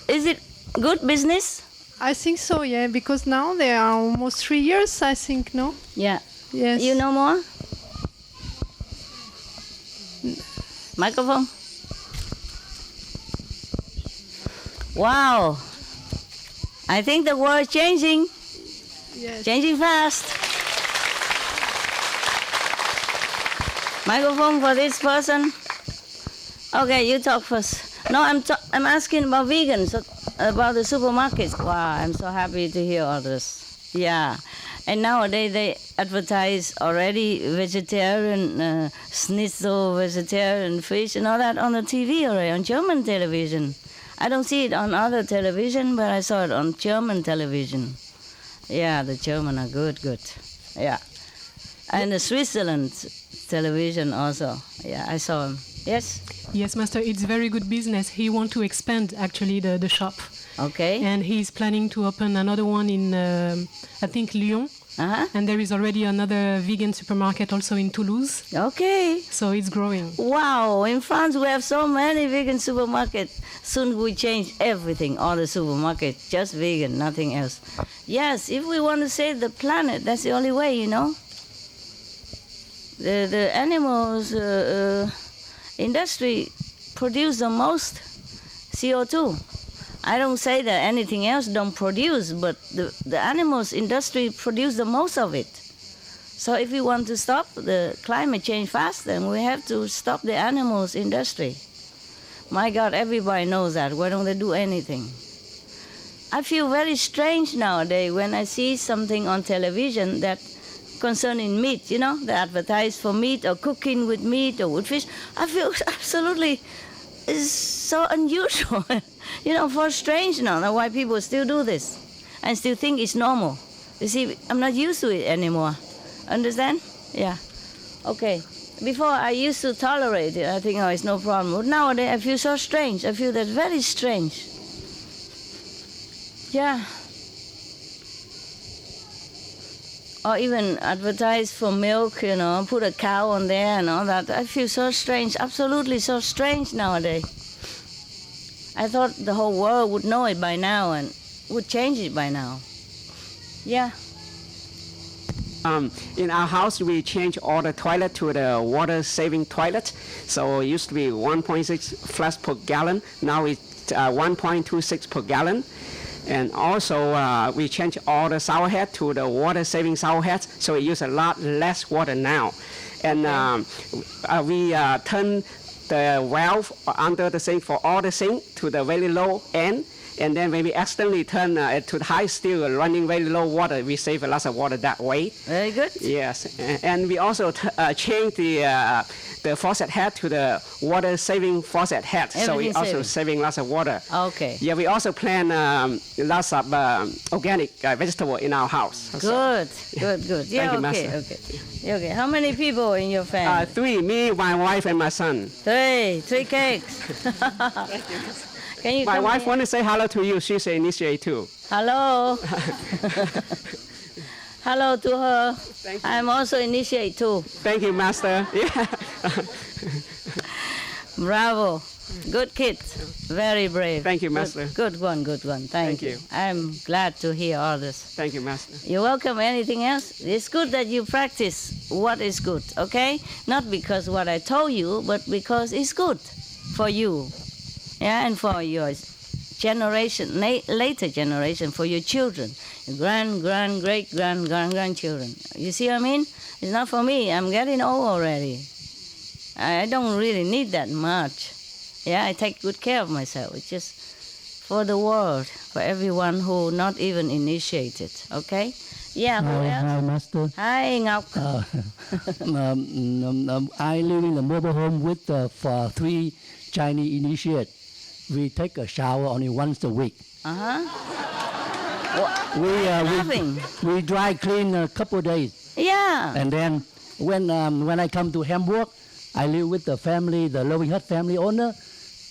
Is it good business? I think so, yeah, because now there are almost 3 years, I think, no? Yeah. Yes. You know more? Microphone? Wow. I think the world is changing. Yes. Changing fast. Microphone for this person. Okay, you talk first. No, I'm asking about vegans, about the supermarkets. Wow, I'm so happy to hear all this. Yeah. And nowadays they advertise already vegetarian schnitzel, vegetarian fish and all that on the TV already, on German television. I don't see it on other television, but I saw it on German television. Yeah, the German are good. Yeah. And the Switzerland television also. Yeah, I saw them. Yes? Yes, Master, it's very good business. He wants to expand actually the shop. Okay. And he's planning to open another one in, I think, Lyon. And there is already another vegan supermarket also in Toulouse. Okay. So it's growing. Wow, in France we have so many vegan supermarkets. Soon we change everything, all the supermarkets, just vegan, nothing else. Yes, if we want to save the planet, that's the only way, you know. The animals industry produce the most CO2. I don't say that anything else don't produce, but the animals industry produce the most of it. So if we want to stop the climate change fast, then we have to stop the animals industry. My God, everybody knows that. Why don't they do anything? I feel very strange nowadays when I see something on television that concerning meat, you know, they advertise for meat or cooking with meat or with fish. I feel absolutely it's so unusual. You know, for strange now why people still do this and still think it's normal. You see, I'm not used to it anymore. Understand? Yeah. Okay. Before I used to tolerate it. I think, oh, it's no problem. But nowadays I feel so strange. I feel that very strange. Yeah. Or even advertise for milk, you know, put a cow on there and all that. I feel so strange, absolutely so strange nowadays. I thought the whole world would know it by now and would change it by now. Yeah. In our house, we changed all the toilet to the water-saving toilet. So it used to be 1.6 flask per gallon. Now it's 1.26 per gallon. And also, we changed all the shower head to the water-saving shower heads, so we use a lot less water now. And we turn the valve under the sink for all the sink to the very low end, And then when we accidentally turn it to the high, still running very low water, we save a lot of water that way. Very good. Yes, and we also change the faucet head to the water-saving faucet head, so we also saving lots of water. Okay. Yeah, we also plant lots of organic vegetable in our house. Good, good. Yeah, Thank you, okay, Master. okay. How many people in your family? 3, me, my wife, and my son. Three cakes. Can you My wife here? want to say hello to you. She's an initiate too. Hello. Hello to her. I'm also initiate too. Thank you, Master. Yeah. Bravo. Good kid. Very brave. Thank you, Master. Good one. Thank you. I'm glad to hear all this. Thank you, Master. You're welcome. Anything else? It's good that you practice what is good, okay? Not because what I told you, but because it's good for you. Yeah, and for your generation, later generation, for your children, your grandchildren. You see what I mean? It's not for me. I'm getting old already. I don't really need that much. Yeah, I take good care of myself. It's just for the world, for everyone who not even initiated. Okay? Yeah. Who else? Hi, Master. Hi, Ngọc. I live in a mobile home with for 3 Chinese initiates. We take a shower only once a week. We dry clean a couple of days. Yeah. And then when I come to Hamburg, I live with the family, the Loving Hut family owner.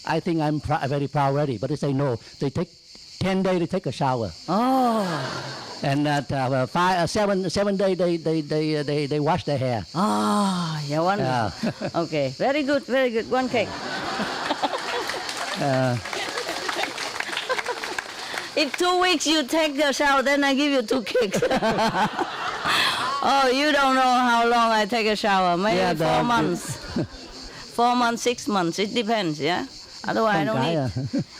I think I'm very proud already. But they say no. They take 10 days to take a shower. Oh. And 7 days they wash their hair. Oh, yeah, wonderful. Yeah. Okay, very good. One cake. If 2 weeks you take the shower, then I give you 2 cakes. Oh, you don't know how long I take a shower. Maybe 4 months. 4 months, 6 months. It depends, yeah? Otherwise, I don't need.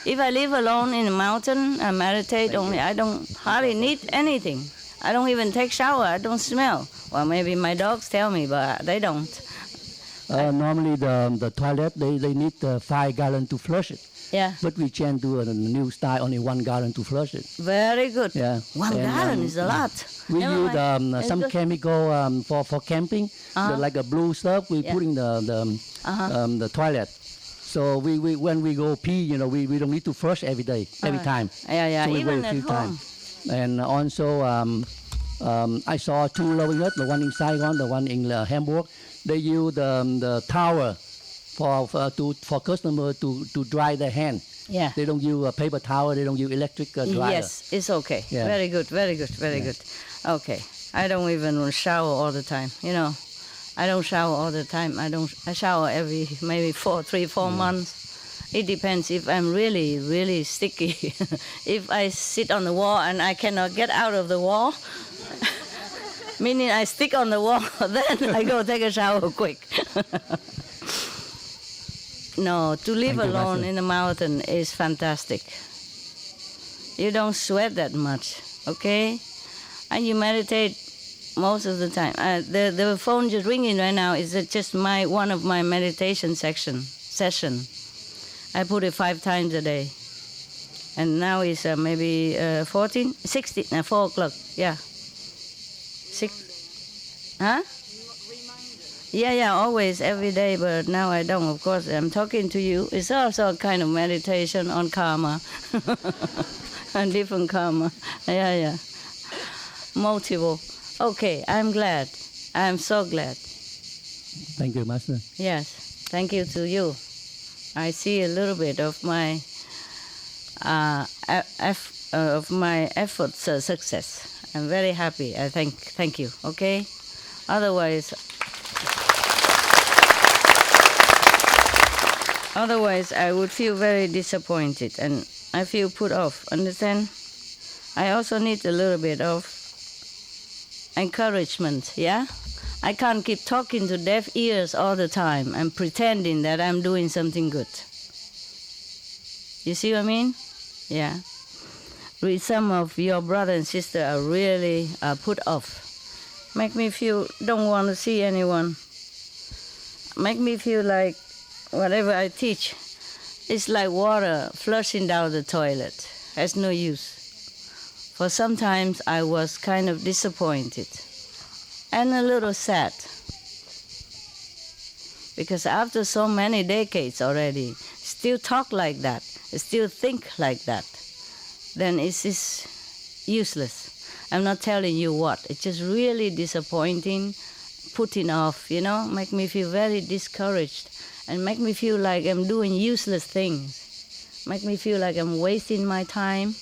If I live alone in the mountain, I meditate only. I don't hardly need anything. I don't even take shower. I don't smell. Well, maybe my dogs tell me, but they don't. Normally, the toilet, they need 5 gallons to flush it. Yeah. But we change to a new style, only 1 gallon to flush it. Very good. Yeah. 1 gallon is a lot. We use some good. chemical for camping, like a blue stuff. We put in the toilet. So when we go pee, we don't need to flush every day, every time. Yeah. So we Even wait a at few home. times. And also, I saw 2 Loving Hut, the one in Saigon, the one in Hamburg. They use the towel for customer to dry their hand. Yeah. They don't use a paper towel. They don't use electric dryer. Yes, it's okay. Yeah. Very good. Okay. I don't even shower all the time. I don't shower all the time. I shower every maybe 4 months. It depends if I'm really, really sticky. If I sit on the wall and I cannot get out of the wall, meaning I stick on the wall, then I go take a shower quick. No, to live alone in the mountain is fantastic. You don't sweat that much, okay? And you meditate most of the time. The phone just ringing right now is just one of my meditation session. I put it 5 times a day. And now it's maybe 16, 4 o'clock, yeah. 6, huh? Yeah, always, every day, but now I don't, of course. I'm talking to you. It's also a kind of meditation on karma. On different karma. Yeah. Multiple. Okay, I'm glad. I'm so glad. Thank you, Master. Yes, thank you to you. I see a little bit of my efforts success. I'm very happy. I thank you. Okay. Otherwise, I would feel very disappointed and I feel put off. Understand? I also need a little bit of encouragement. Yeah. I can't keep talking to deaf ears all the time and pretending that I'm doing something good. You see what I mean? Yeah. Some of your brother and sister are really put off. Make me feel don't want to see anyone. Make me feel like whatever I teach is like water flushing down the toilet. has no use. For sometimes I was kind of disappointed and a little sad. Because after so many decades already, still talk like that, still think like that, then it is useless. I'm not telling you what. It's just really disappointing, putting off, make me feel very discouraged and make me feel like I'm doing useless things. Make me feel like I'm wasting my time.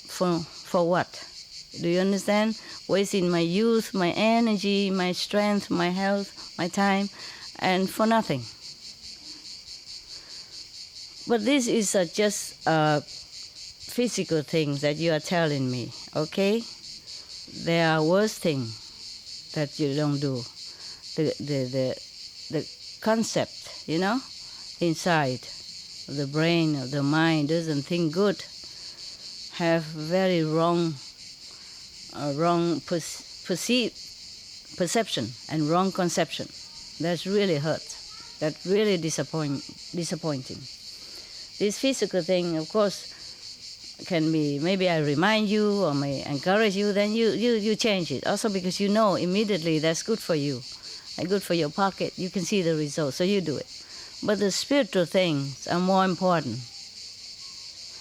For what? Do you understand? Wasting my youth, my energy, my strength, my health, my time, and for nothing. But this is just physical things that you are telling me, okay? There are worse things that you don't do. The concept, inside of the brain, of the mind doesn't think good, have very wrong perception and wrong conception. That's really hurt. That's really disappointing. This physical thing, of course, can be, maybe I remind you or may encourage you, then you change it. Also because you know immediately that's good for you and good for your pocket. You can see the results, so you do it. But the spiritual things are more important.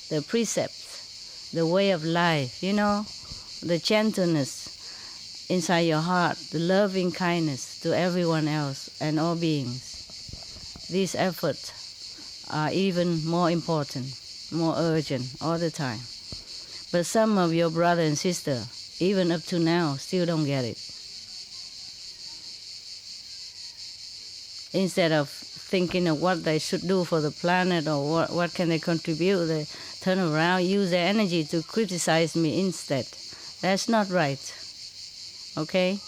The precepts, the way of life, the gentleness inside your heart, the loving kindness to everyone else and all beings. These efforts are even more important, more urgent all the time. But some of your brother and sister, even up to now, still don't get it. Instead of thinking of what they should do for the planet or what can they contribute, they turn around, use their energy to criticize me instead. That's not right. Okay?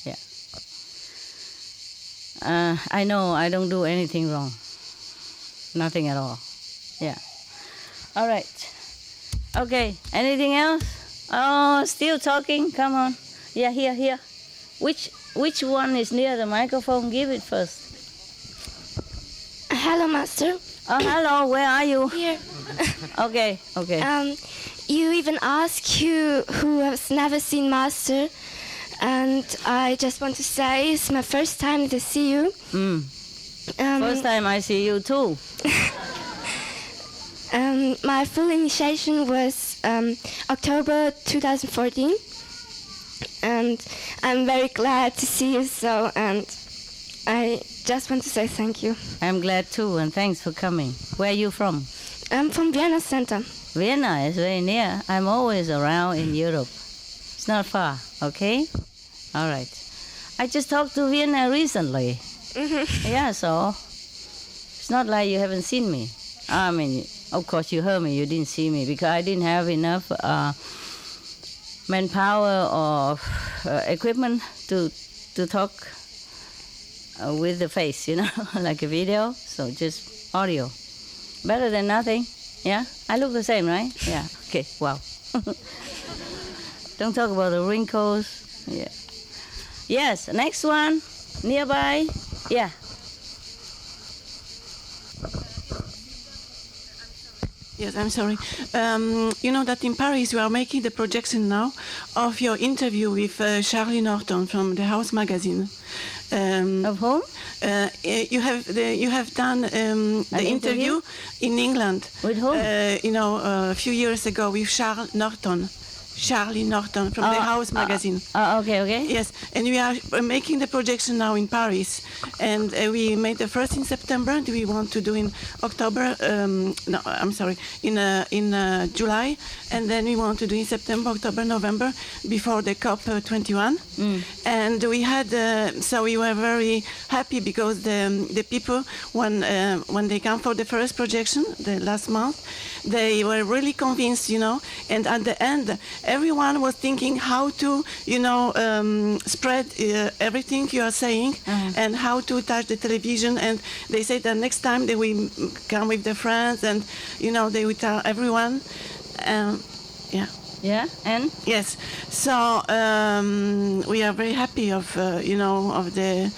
Yeah. I know I don't do anything wrong. Nothing at all. Yeah. All right. Okay. Anything else? Oh, still talking? Come on. Yeah, here. Which one is near the microphone? Give it first. Hello, Master. Oh, hello. Where are you? Here. Okay. You even ask you who has never seen Master, and I just want to say it's my first time to see you. First time I see you too. My full initiation was October 2014, and I'm very glad to see you. So, and I just want to say thank you. I'm glad too, and thanks for coming. Where are you from? I'm from Vienna Center. Vienna is very near. I'm always around in Europe. It's not far, okay? All right. I just talked to Vienna recently. Yeah, so it's not like you haven't seen me. I mean, of course you heard me, you didn't see me because I didn't have enough manpower or equipment to talk with the face, like a video. So just audio. Better than nothing. Yeah? I look the same, right? Yeah. Okay, wow. Don't talk about the wrinkles. Yeah. Yes, next one. Nearby. Yeah. Yes, I'm sorry. You know that in Paris you are making the projection now of your interview with Charlie Norton from the House magazine. Of whom? You have done the interview in England. With whom? A few years ago with Charlie Norton from the House magazine. Okay. Yes, and we are making the projection now in Paris, and we made the first in September. And we want to do in October. No, I'm sorry, in July, and then we want to do in September, October, November, before the COP 21. And we had so we were very happy because the people when they come for the first projection the last month, they were really convinced, and at the end. Everyone was thinking how to, spread everything you are saying and how to touch the television. And they said that next time they will come with their friends and, they will tell everyone. Yeah. Yeah, and? Yes. So we are very happy of the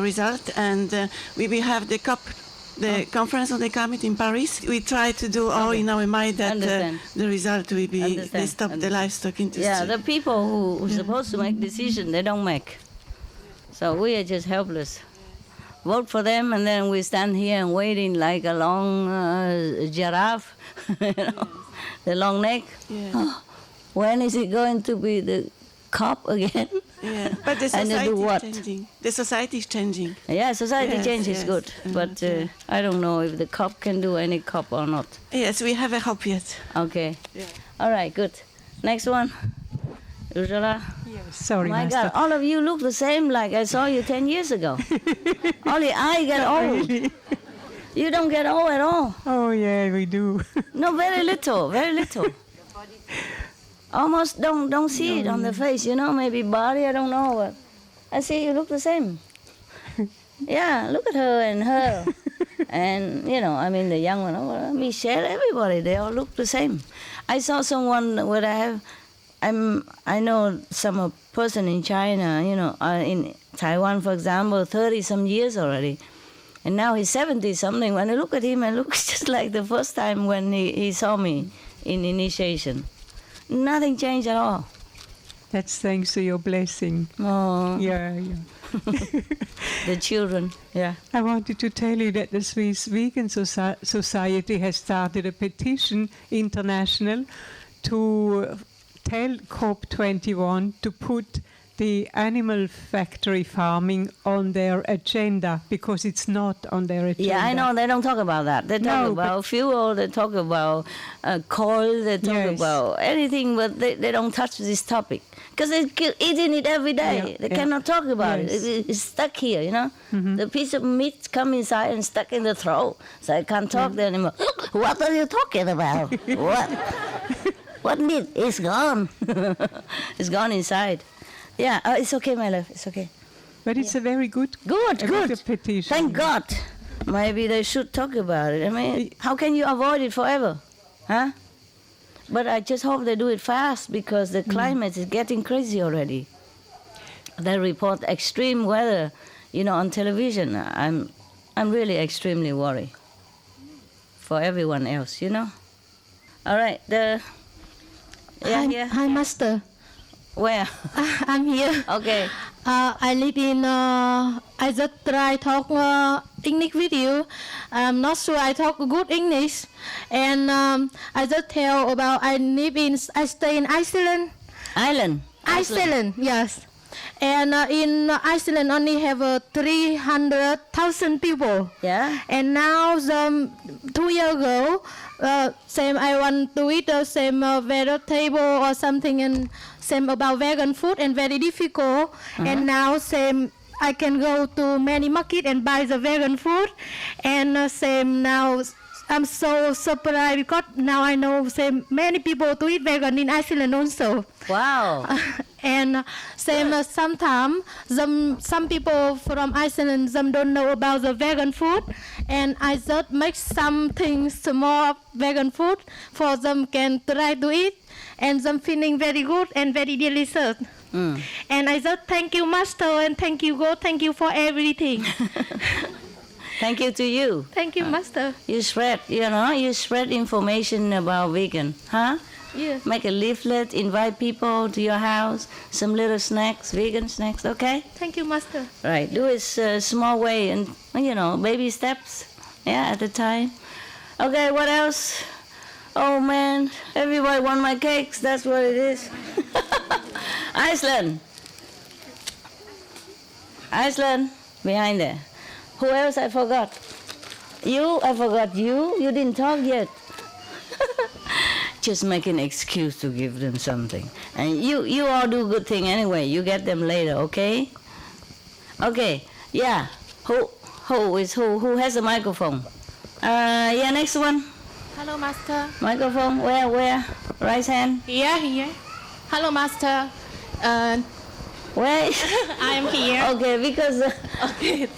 result. And we will have the COP the conference of the climate in Paris, we try to do all in our mind that the result will be they stop the livestock industry. Yeah, the people who are supposed to make decisions, they don't make. So we are just helpless. Vote for them, and then we stand here and waiting like a long giraffe, you know, the long neck. Yeah. Oh, when is it going to be the COP again? Yeah, but the society is changing. The society is changing. Yeah, society Yes, change is yes. good, but I don't know if the COP can do any COP or not. Yes, we have a hope yet. Okay. Yeah. All right, good. Next one. Ursula. Sorry, My Master. God, all of you look the same like I saw you 10 years ago. Only I get old. You don't get old at all. Oh, yeah, we do. No, very little, very little. Almost don't see it on the face, you know, maybe body, I don't know. But I see you look the same. Yeah, look at her and her. And, you know, I mean, the young one, Michelle, everybody, they all look the same. I saw someone where I know some person in China, you know, in Taiwan, for example, 30-some years already. And now he's 70-something. When I look at him, it looks just like the first time when he saw me in initiation. Nothing changed at all. That's thanks to your blessing. Oh. Yeah. The children, yeah. I wanted to tell you that the Swiss Vegan Society has started a petition international to tell COP21 to put the animal factory farming on their agenda, because it's not on their agenda. Yeah, I know. They don't talk about that. They talk about fuel, they talk about coal, they talk about anything, but they don't touch this topic. Because they're eating it every day. They cannot talk about it. It's stuck here, you know. The piece of meat come inside and stuck in the throat. So I can't talk there anymore. What are you talking about? What? What meat? It's gone. It's gone inside. Yeah, it's okay, my love. It's okay. But it's a very good petition. Thank God. Maybe they should talk about it. I mean, how can you avoid it forever? Huh? But I just hope they do it fast, because the climate is getting crazy already. They report extreme weather, you know, on television. I'm really extremely worried for everyone else, you know. All right. Hi, Master. Where? I'm here. Okay. I live in. I just try talk English with you. I'm not sure I talk good English, and I just tell about I stay in Iceland. Iceland, yes. And in Iceland only have 300,000 people. Yeah. And now 2 years ago, same I want to eat the same vegetable or something, and same about vegan food, and very difficult. And now same I can go to many market and buy the vegan food, and same now I'm so surprised because now I know same many people to eat vegan in Iceland also. Wow. And same sometimes some people from Iceland some don't know about the vegan food, and I just make some things more vegan food for them can try to eat, and them feeling very good and very delicious. And I just thank you, Master, and thank you, God, thank you for everything. Thank you to you. Thank you, Master. You spread information about vegan, huh? Yes. Make a leaflet, invite people to your house, some little snacks, vegan snacks, okay? Thank you, Master. Right, do it small way and, baby steps, at a time. Okay, what else? Oh man, everybody want my cakes, that's what it is. Iceland, behind there. Who else I forgot? You, I forgot you. You didn't talk yet. Just make an excuse to give them something. And you all do good thing anyway. You get them later, okay? Okay, yeah. Who has a microphone? Next one. Hello, Master. Microphone, where? Right hand? Here. Hello, Master. Where? I am here. Okay, because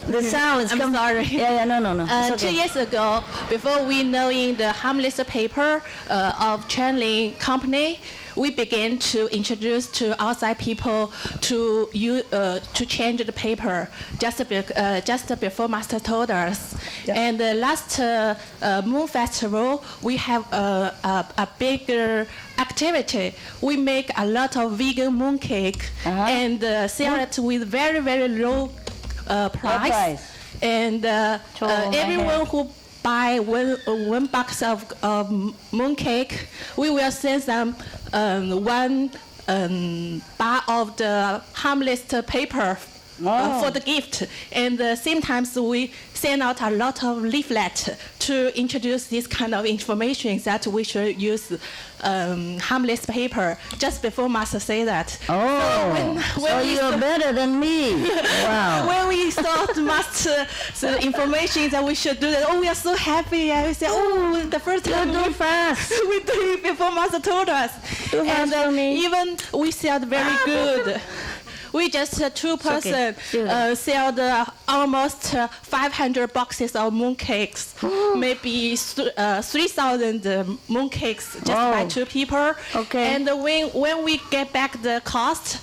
the sound is coming. I'm sorry. Yeah, no. It's okay. 2 years ago, before we knowing the harmless paper of Chang company, we began to introduce to outside people to change the paper just before Master told us. And the last Moon Festival, we have a bigger activity. We make a lot of vegan mooncake and sell it with very, very low price. And everyone who buy one box of mooncake, we will send them one bar of the harmless paper for the gift. And the same time, we send out a lot of leaflets to introduce this kind of information that we should use harmless paper. Just before Master say that. So you're better than me. Wow. When we saw the Master's information that we should do that, we are so happy. And we say, the first time do fast. we do it before Master told us. And even we sold very good. We just two person sold almost 500 boxes of mooncakes, maybe 3,000 mooncakes just by two people. And when we get back the cost,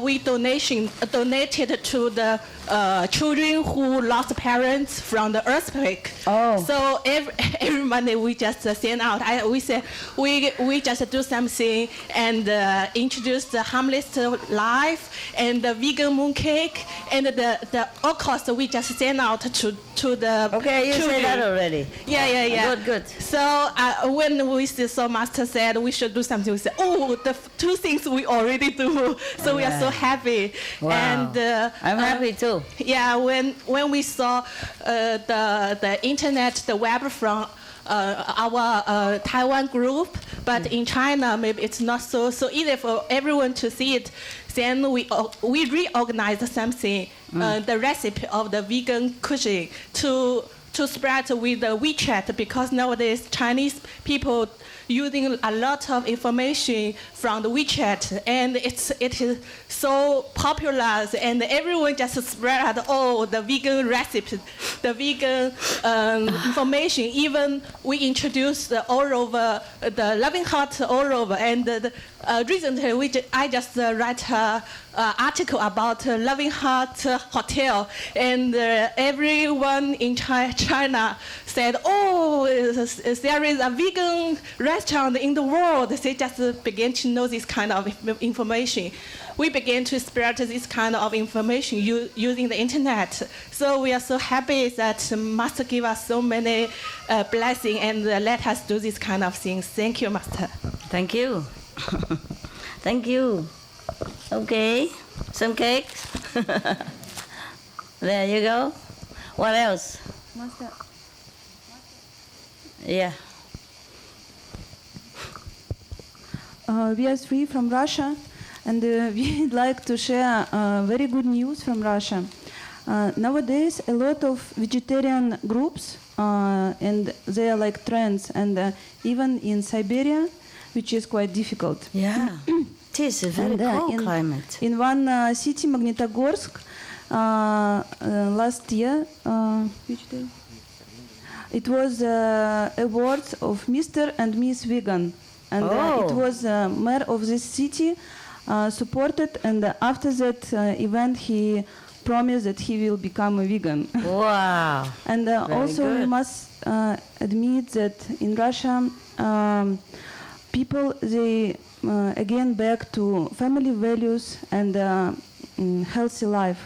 we donated to the children who lost parents from the earthquake. So every Monday we just send out. We say we just do something and introduce the harmless life and the vegan mooncake and the all cost we just send out to the you children. said that already. Yeah. Good. So when we saw Master said we should do something, we said, the two things we already do. So we are so happy. Wow. And I'm happy too. Yeah, when we saw the internet, the web from our Taiwan group, but in China maybe it's not so easy for everyone to see it. Then we reorganized something, the recipe of the vegan cooking to spread with the WeChat, because nowadays Chinese people using a lot of information from the WeChat, and it is so popular, and everyone just spread the vegan recipe, the vegan information. Even we introduced all over the Loving Heart all over, and recently I just write an article about Loving Heart Hotel, and everyone in China said, there is a vegan restaurant in the world. They just began to know this kind of information. We began to spread this kind of information using the internet. So we are so happy that Master gave us so many blessings and let us do this kind of things. Thank you, Master. Thank you. Thank you. Okay, some cakes. There you go. What else? Master. Yeah. We are three from Russia, and we'd like to share very good news from Russia. Nowadays, a lot of vegetarian groups, and they are like trends, and even in Siberia, which is quite difficult. Yeah, it is a very cold climate. In one city, Magnitogorsk, last year, which day? It was awards of Mr. and Miss Vegan, and it was mayor of this city supported, and after that event he promised that he will become a vegan. Wow! And also we must admit that in Russia people they again back to family values and healthy life.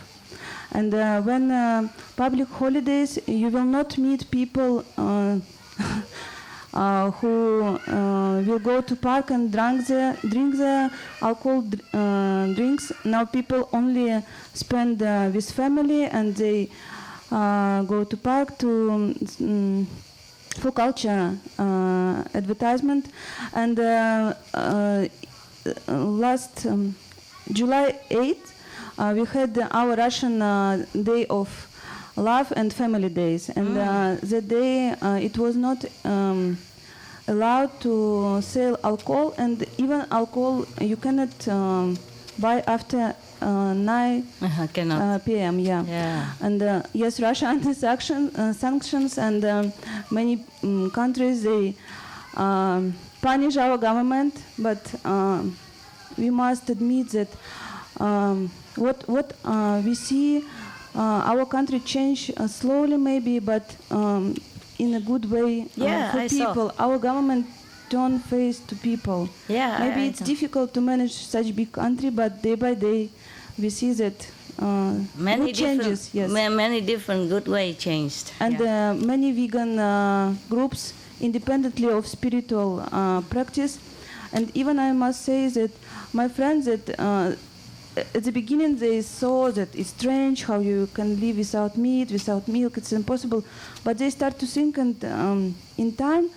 And when public holidays, you will not meet people who will go to park and drink the alcohol drinks. Now people only spend with family, and they go to park to for culture advertisement. And last July 8th, we had our Russian Day of Love and Family Days, and that day it was not allowed to sell alcohol, and even alcohol you cannot buy after 9 p.m. Yeah. And yes, Russia under sanctions, and many countries they punish our government, but we must admit that what we see, our country change slowly maybe, but in a good way for I people. saw. Our government turn face to people. Yeah, maybe I it's know. difficult to manage such big country, but day by day we see that Many good changes. Yes. Many different good way changed. And many vegan groups, independently of spiritual practice. And even I must say that my friends that at the beginning they saw that it's strange how you can live without meat, without milk, it's impossible. But they start to think, and in time,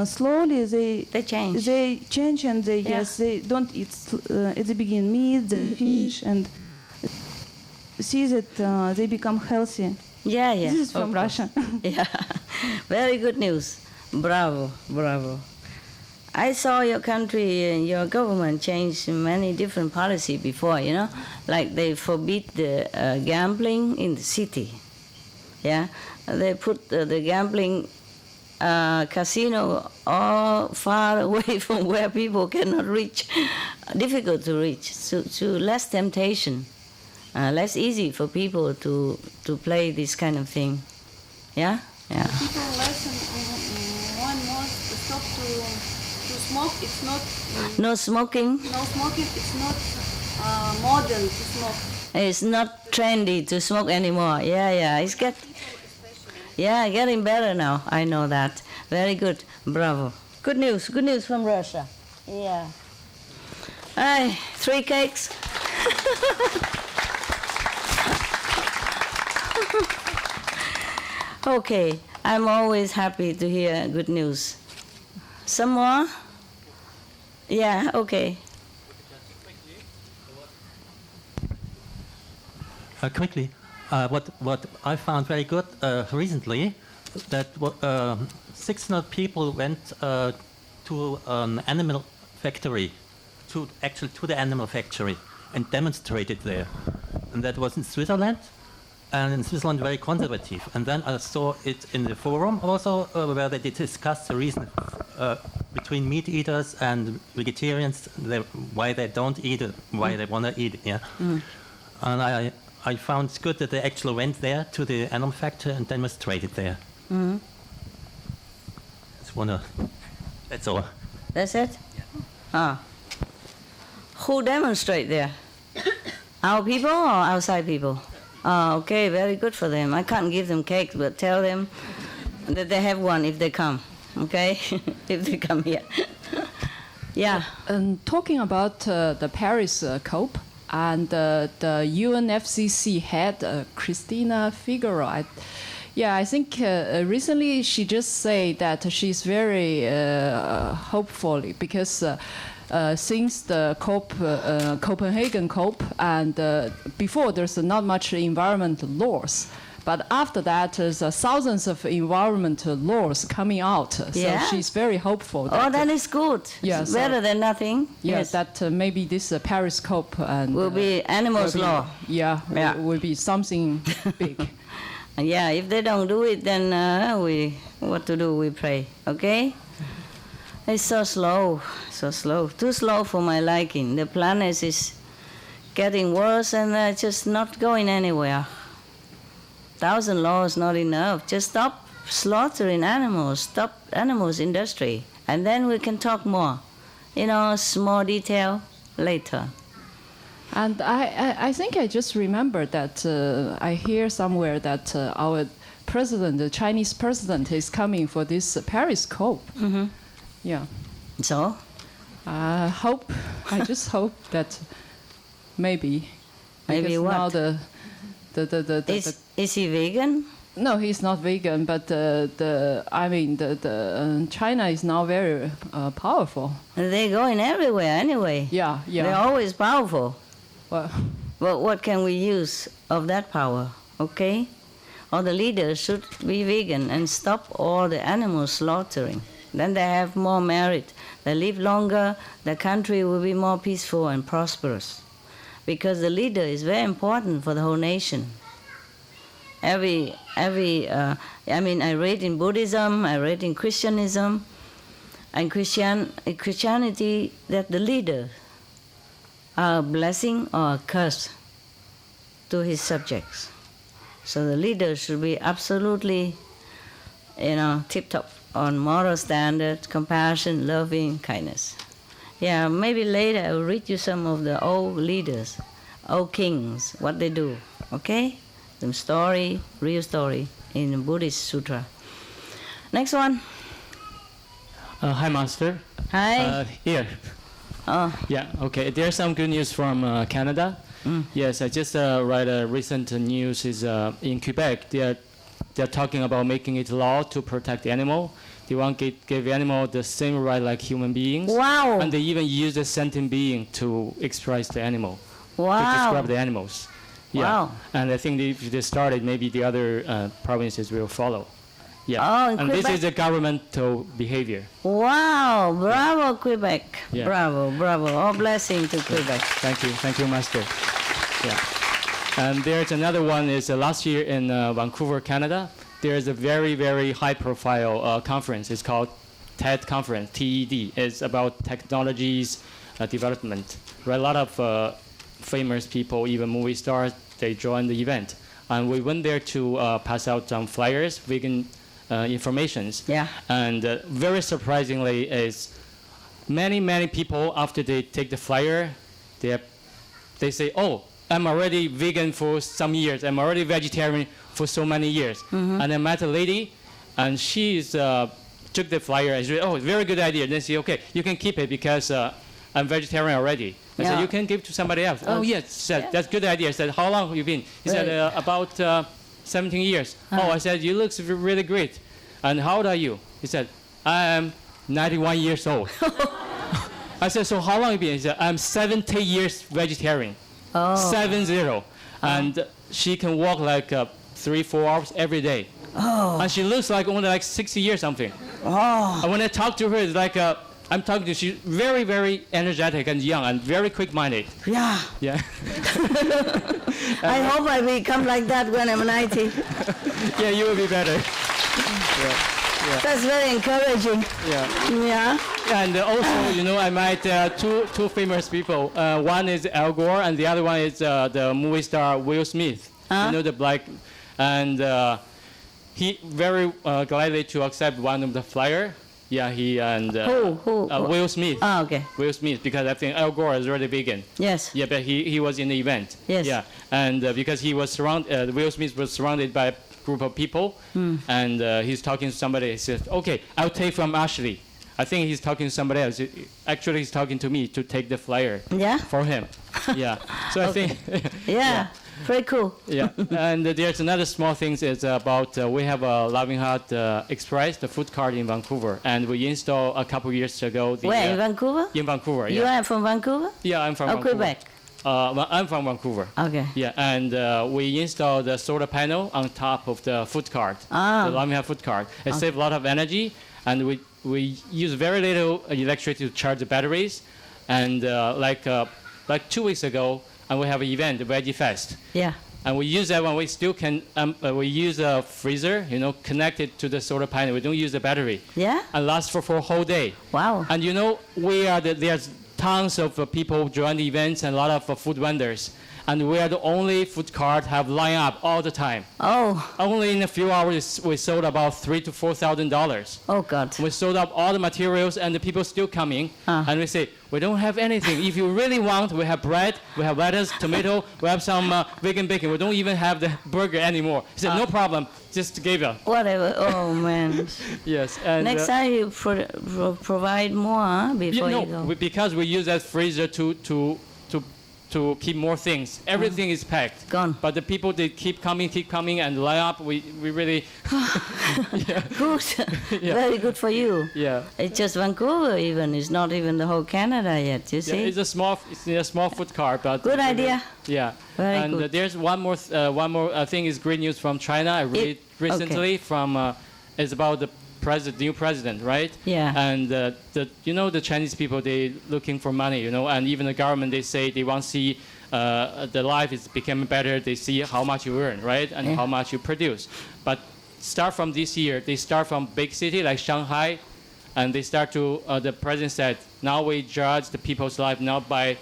slowly they change. They change, and they don't eat at the beginning meat, the fish, and see that they become healthy. Yeah. This is from Russia. Yeah, very good news. Bravo, bravo. I saw your country, your government change many different policy before, like they forbid the gambling in the city. Yeah, they put the gambling casino all far away from where people cannot reach, difficult to reach, so less temptation, less easy for people to play this kind of thing. Yeah. People listen more and more stop to smoke. It's not no smoking. No smoking. It's not modern to smoke. It's not trendy to smoke anymore. Yeah. It's getting better now. I know that. Very good. Bravo. Good news from Russia. Yeah. 3 cakes. Okay, I'm always happy to hear good news. Some more? Yeah, okay. Quickly, what I found very good recently, that 600 people went to an animal factory, to the animal factory, and demonstrated there, and that was in Switzerland. And in Switzerland, very conservative. And then I saw it in the forum also, where they did discuss the reason between meat eaters and vegetarians, why they don't eat it, why they want to eat it. Yeah. And I found it good that they actually went there to the animal factory and demonstrated there. That's all. That's it? Yeah. Who demonstrate there? Our people or outside people? Oh, okay, very good for them. I can't give them cake, but tell them that they have one if they come, okay? If they come here. Yeah. Talking about the Paris COP and the UNFCCC head, Christina Figueroa, I think recently she just said that she's very hopeful because since the COP, Copenhagen COP, and before there's not much environmental laws, but after that there's thousands of environmental laws coming out. So she's very hopeful. That is good. Yeah, it's better than nothing. Yes, that maybe this Paris COP and will be animals law. Will be something big. Yeah, if they don't do it, then what to do? We pray. Okay. It's so slow, too slow for my liking. The planet is getting worse and just not going anywhere. 1,000 laws not enough. Just stop slaughtering animals, stop animals industry, and then we can talk more. Small detail later. And I think I just remembered that I hear somewhere that our president, the Chinese president, is coming for this Paris COP. Mm-hmm. Yeah. So? I just hope that maybe. Maybe what? Now is he vegan? No, he's not vegan, but China is now very powerful. And they're going everywhere anyway. Yeah. They're always powerful. Well, what can we use of that power? Okay? All the leaders should be vegan and stop all the animal slaughtering. Then they have more merit. They live longer. The country will be more peaceful and prosperous. Because the leader is very important for the whole nation. I read in Buddhism, I read in Christianism, And Christianity, that the leader are a blessing or a curse to his subjects. So the leader should be absolutely, tip-top on moral standards, compassion, loving, kindness. Yeah, maybe later I will read you some of the old leaders, old kings, what they do, okay? Some story, real story in the Buddhist Sutra. Next one. Hi, Master. Hi. Here. Oh. Yeah, okay. There's some good news from Canada. Yes, I just read a recent news is in Quebec. They're talking about making it law to protect the animal. They want to give animal the same right like human beings. Wow. And they even use a sentient being to express the animal. Wow. To describe the animals. Yeah. Wow. And I think if they started, maybe the other provinces will follow. Yeah. Oh, in and Quebec. this is a governmental behavior. Wow, bravo Quebec. Yeah. Bravo. All blessing to Quebec. Thank you, Master. Yeah. And there's another one is last year in Vancouver, Canada. There's a very, very high-profile conference. It's called TED Conference, TED. It's about technologies development. Right? A lot of famous people, even movie stars, they joined the event. And we went there to pass out some flyers, vegan informations. Yeah. And very surprisingly is many people, after they take the flyer, they say, oh, I'm already vegan for some years. I'm already vegetarian for so many years. Mm-hmm. And I met a lady, and she took the flyer and she said, oh, very good idea. And then she said, okay, you can keep it because I'm vegetarian already. I said, you can give to somebody else. Oh, yes, she said, that's a good idea. I said, how long have you been? He said, about 17 years. Oh, I said, you look really great. And how old are you? He said, I am 91 years old. I said, so how long have you been? He said, I'm 70 years vegetarian. Oh. 70. And she can walk like 3-4 hours every day. Oh. And she looks like only like 60 years something. Oh. And when I talk to her, it's like I'm talking to she's very, very energetic and young and very quick-minded. Yeah. Yeah. I hope I become like that when I'm 90. Yeah, you will be better. Yeah. That's very encouraging. Yeah. And also, I met two famous people. One is Al Gore, and the other one is the movie star Will Smith. The black, and he very gladly to accept one of the flyer. Yeah, he and who? Will Smith. Oh, okay. Will Smith, because I think Al Gore is already vegan. Yes. Yeah, but he was in the event. Yes. Yeah, and because he was surrounded, Will Smith was surrounded by a group of people, and he's talking to somebody. He says, "Okay, I'll take from Ashley." I think he's talking to somebody else. Actually, he's talking to me to take the flyer. Yeah. For him. Yeah. So I think. Yeah. Very cool. Yeah, and there's another small thing is about we have a Loving Heart Express, the food cart in Vancouver, and we installed a couple years ago. Where, in Vancouver? In Vancouver, yeah. You are from Vancouver? Yeah, I'm from Vancouver. Quebec? I'm from Vancouver. Okay. Yeah, and we installed the solar panel on top of the food cart, the Loving Heart food cart. It saves a lot of energy, and we use very little electricity to charge the batteries, and like 2 weeks ago, and we have an event, the Veggie Fest. Yeah. And we use that one. We still can. We use a freezer, connected to the solar panel. We don't use the battery. Yeah. And lasts for a whole day. Wow. And there's tons of people join the events and a lot of food vendors. And we are the only food cart have line up all the time. Oh. Only in a few hours we sold about $3,000 to $4,000. Oh God. We sold up all the materials and the people still coming. And we say, we don't have anything. If you really want, we have bread, we have lettuce, tomato, we have some vegan bacon. We don't even have the burger anymore. He said, no problem, just give it. Whatever. Oh man. Yes. And next time you provide more before you go. Because we use that freezer to keep more things. Everything is packed. Gone. But the people, they keep coming and line up. We really... Good. Yeah. Very good for you. Yeah. It's just Vancouver even. It's not even the whole Canada yet, you see? Yeah, it's a small food cart. But good idea. Yeah. Very and good. There's one more thing is great news from China. I read it recently from... it's about the new president, right? Yeah. And the Chinese people, they looking for money, and even the government, they say they want to see the life is becoming better. They see how much you earn, right, and how much you produce. But start from this year, they start from big city like Shanghai, and they start to, the president said, now we judge the people's life not by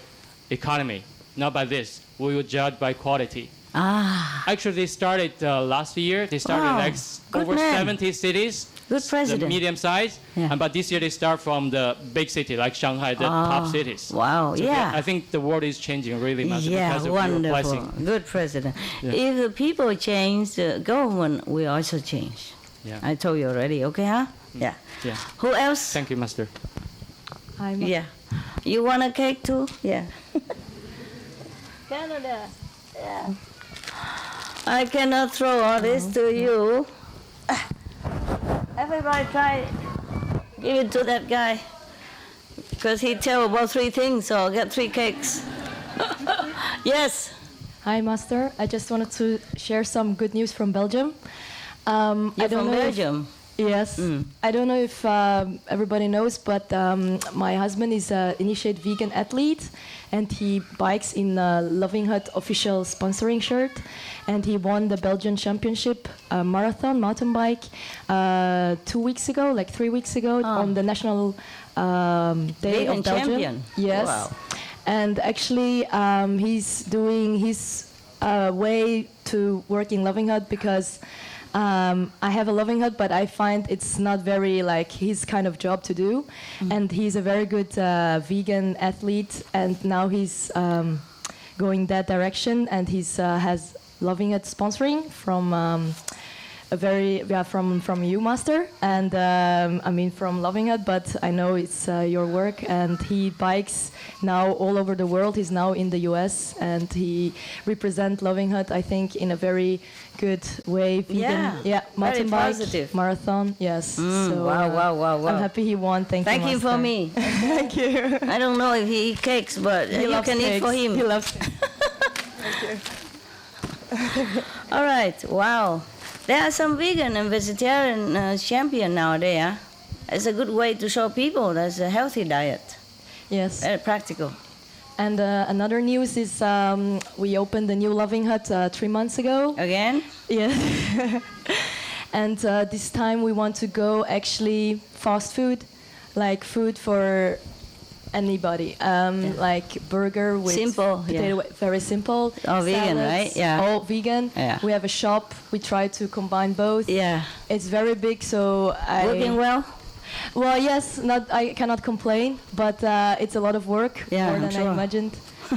economy, not by this. We will judge by quality. Actually, they started last year. They started like over 70 cities. Good president. The medium size. But this year they start from the big city like Shanghai, the top cities. Wow, So yeah. I think the world is changing really much because of your wonderful. blessing. Good president. Yeah. If the people change, the government will also change. Yeah. I told you already, okay, huh? Yeah. Yeah. Who else? Thank you, Master. Yeah. You want a cake too? Yeah. Canada. Yeah. I cannot throw all this to you. Everybody try, give it to that guy. Because he tell about 3 things, so I'll get 3 cakes. Yes. Hi, Master. I just wanted to share some good news from Belgium. You're from Belgium? Yes. I don't know if everybody knows, but my husband is an Initiate Vegan athlete, and he bikes in a Loving Hut official sponsoring shirt, and he won the Belgian Championship marathon mountain bike 2 weeks ago, like 3 weeks ago, on the national day Vegan of Belgium. champion. Yes. Wow. And actually, he's doing his way to work in Loving Hut because I have a Loving Hut, but I find it's not very like his kind of job to do. And he's a very good vegan athlete, and now he's going that direction, and he's has Loving Hut sponsoring from from you, Master, and I mean from Loving Hut, but I know it's your work, and he bikes now all over the world. He's now in the US, and he represents Loving Hut, I think, in a very good way. Vegan, mountain very bike, positive. marathon, yes. So, Wow. I'm happy he won. Thank you, Thank you for Master. me. Thank you. I don't know if he eats cakes, but He you loves can eat for cakes. him. He loves Thank you. All right, wow. There are some vegan and vegetarian champion nowadays. Huh? It's a good way to show people there's a healthy diet. Yes. Very practical. And another news is we opened the new Loving Hut 3 months ago. Again? Yes. And this time we want to go actually fast food, like food for anybody, like burger with Simple, potato, very simple. All vegan, salads, right? Yeah. All vegan. Yeah. We have a shop. We try to combine both. Yeah. It's very big, so Working well? Well, yes. I cannot complain, but it's a lot of work, Yeah, more I'm than sure. I imagined,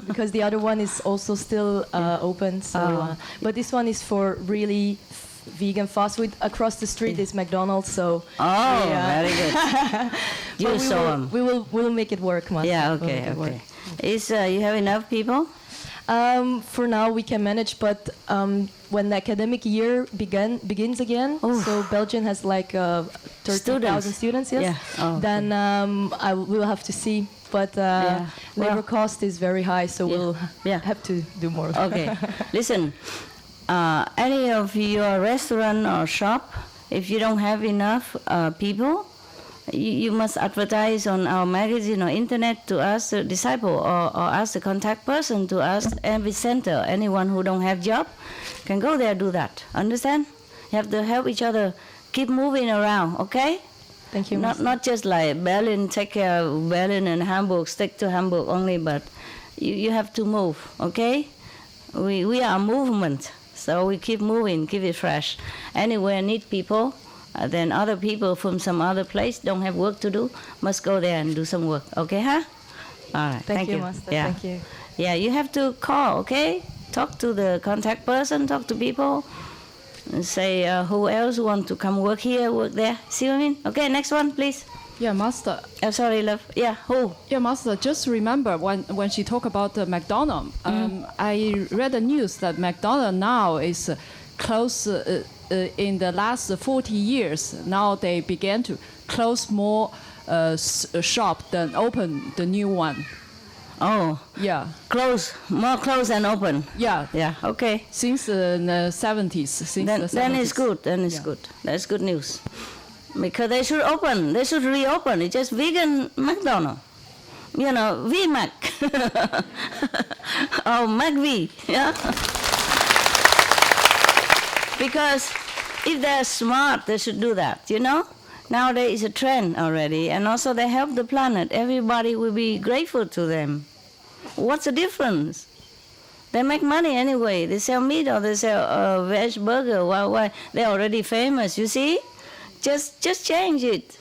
because the other one is also still open. So, but this one is for really vegan fast food. Across the street is McDonald's, so very good. You But saw 'em. We will make it work, Master. Yeah, We'll okay, make it work. Is you have enough people? For now, we can manage, but when the academic year begins again, so Belgium has like 30,000 students, yes. Yeah. Oh, then we will have to see. But labor cost is very high, so we'll have to do more. Okay. Listen, any of your restaurant or shop, if you don't have enough people, you must advertise on our magazine or internet to ask the disciple or ask the contact person to ask every center. Anyone who don't have job can go there do that. Understand? You have to help each other. Keep moving around, okay? Thank you. Not just like Berlin, take care of Berlin and Hamburg, stick to Hamburg only, but you have to move, okay? We are a movement, so we keep moving, keep it fresh. Anywhere need people, then other people from some other place don't have work to do, must go there and do some work, okay, huh? All right, Thank you, Master. Yeah. Thank you. Yeah, you have to call, okay? Talk to the contact person, talk to people, and say who else want to come work here, work there. See what I mean? Okay, next one, please. Yeah, Master. Sorry, love. Yeah, who? Yeah, Master. Just remember when she talked about McDonald's. I read the news that McDonald's now is close in the last 40 years. Now they began to close more shop than open the new one. Oh. Yeah. More close and open. Yeah. Yeah. Okay. Since the 70s. Then it's good. Then it's good. That's good news. Because they should open. They should reopen. It's just vegan McDonald's. You know, VMac. Oh, McV. Yeah. Because if they're smart, they should do that. You know, nowadays it's a trend already, and also they help the planet. Everybody will be grateful to them. What's the difference? They make money anyway. They sell meat or they sell veg burger. Why? They're already famous, you see? Just change it.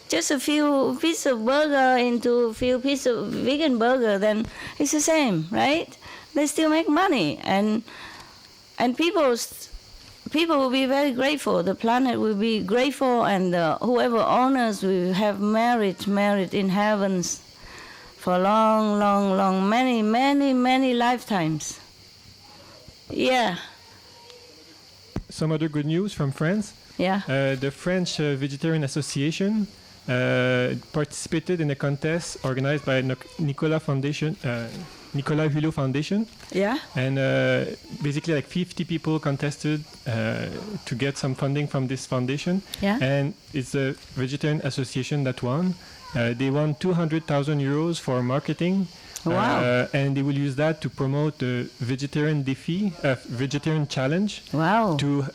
Just a few pieces of burger into a few pieces of vegan burger, then it's the same, right? They still make money, and people will be very grateful. The planet will be grateful, and whoever owners will have merit in heavens for long, many lifetimes. Yeah. Some other good news from France. Yeah. The French Vegetarian Association participated in a contest organized by Nicolas Hulot Foundation. Yeah. And basically like 50 people contested to get some funding from this foundation. Yeah. And it's the Vegetarian Association that won. They won 200,000 euros for marketing. Wow. And they will use that to promote the vegetarian vegetarian challenge. Wow. To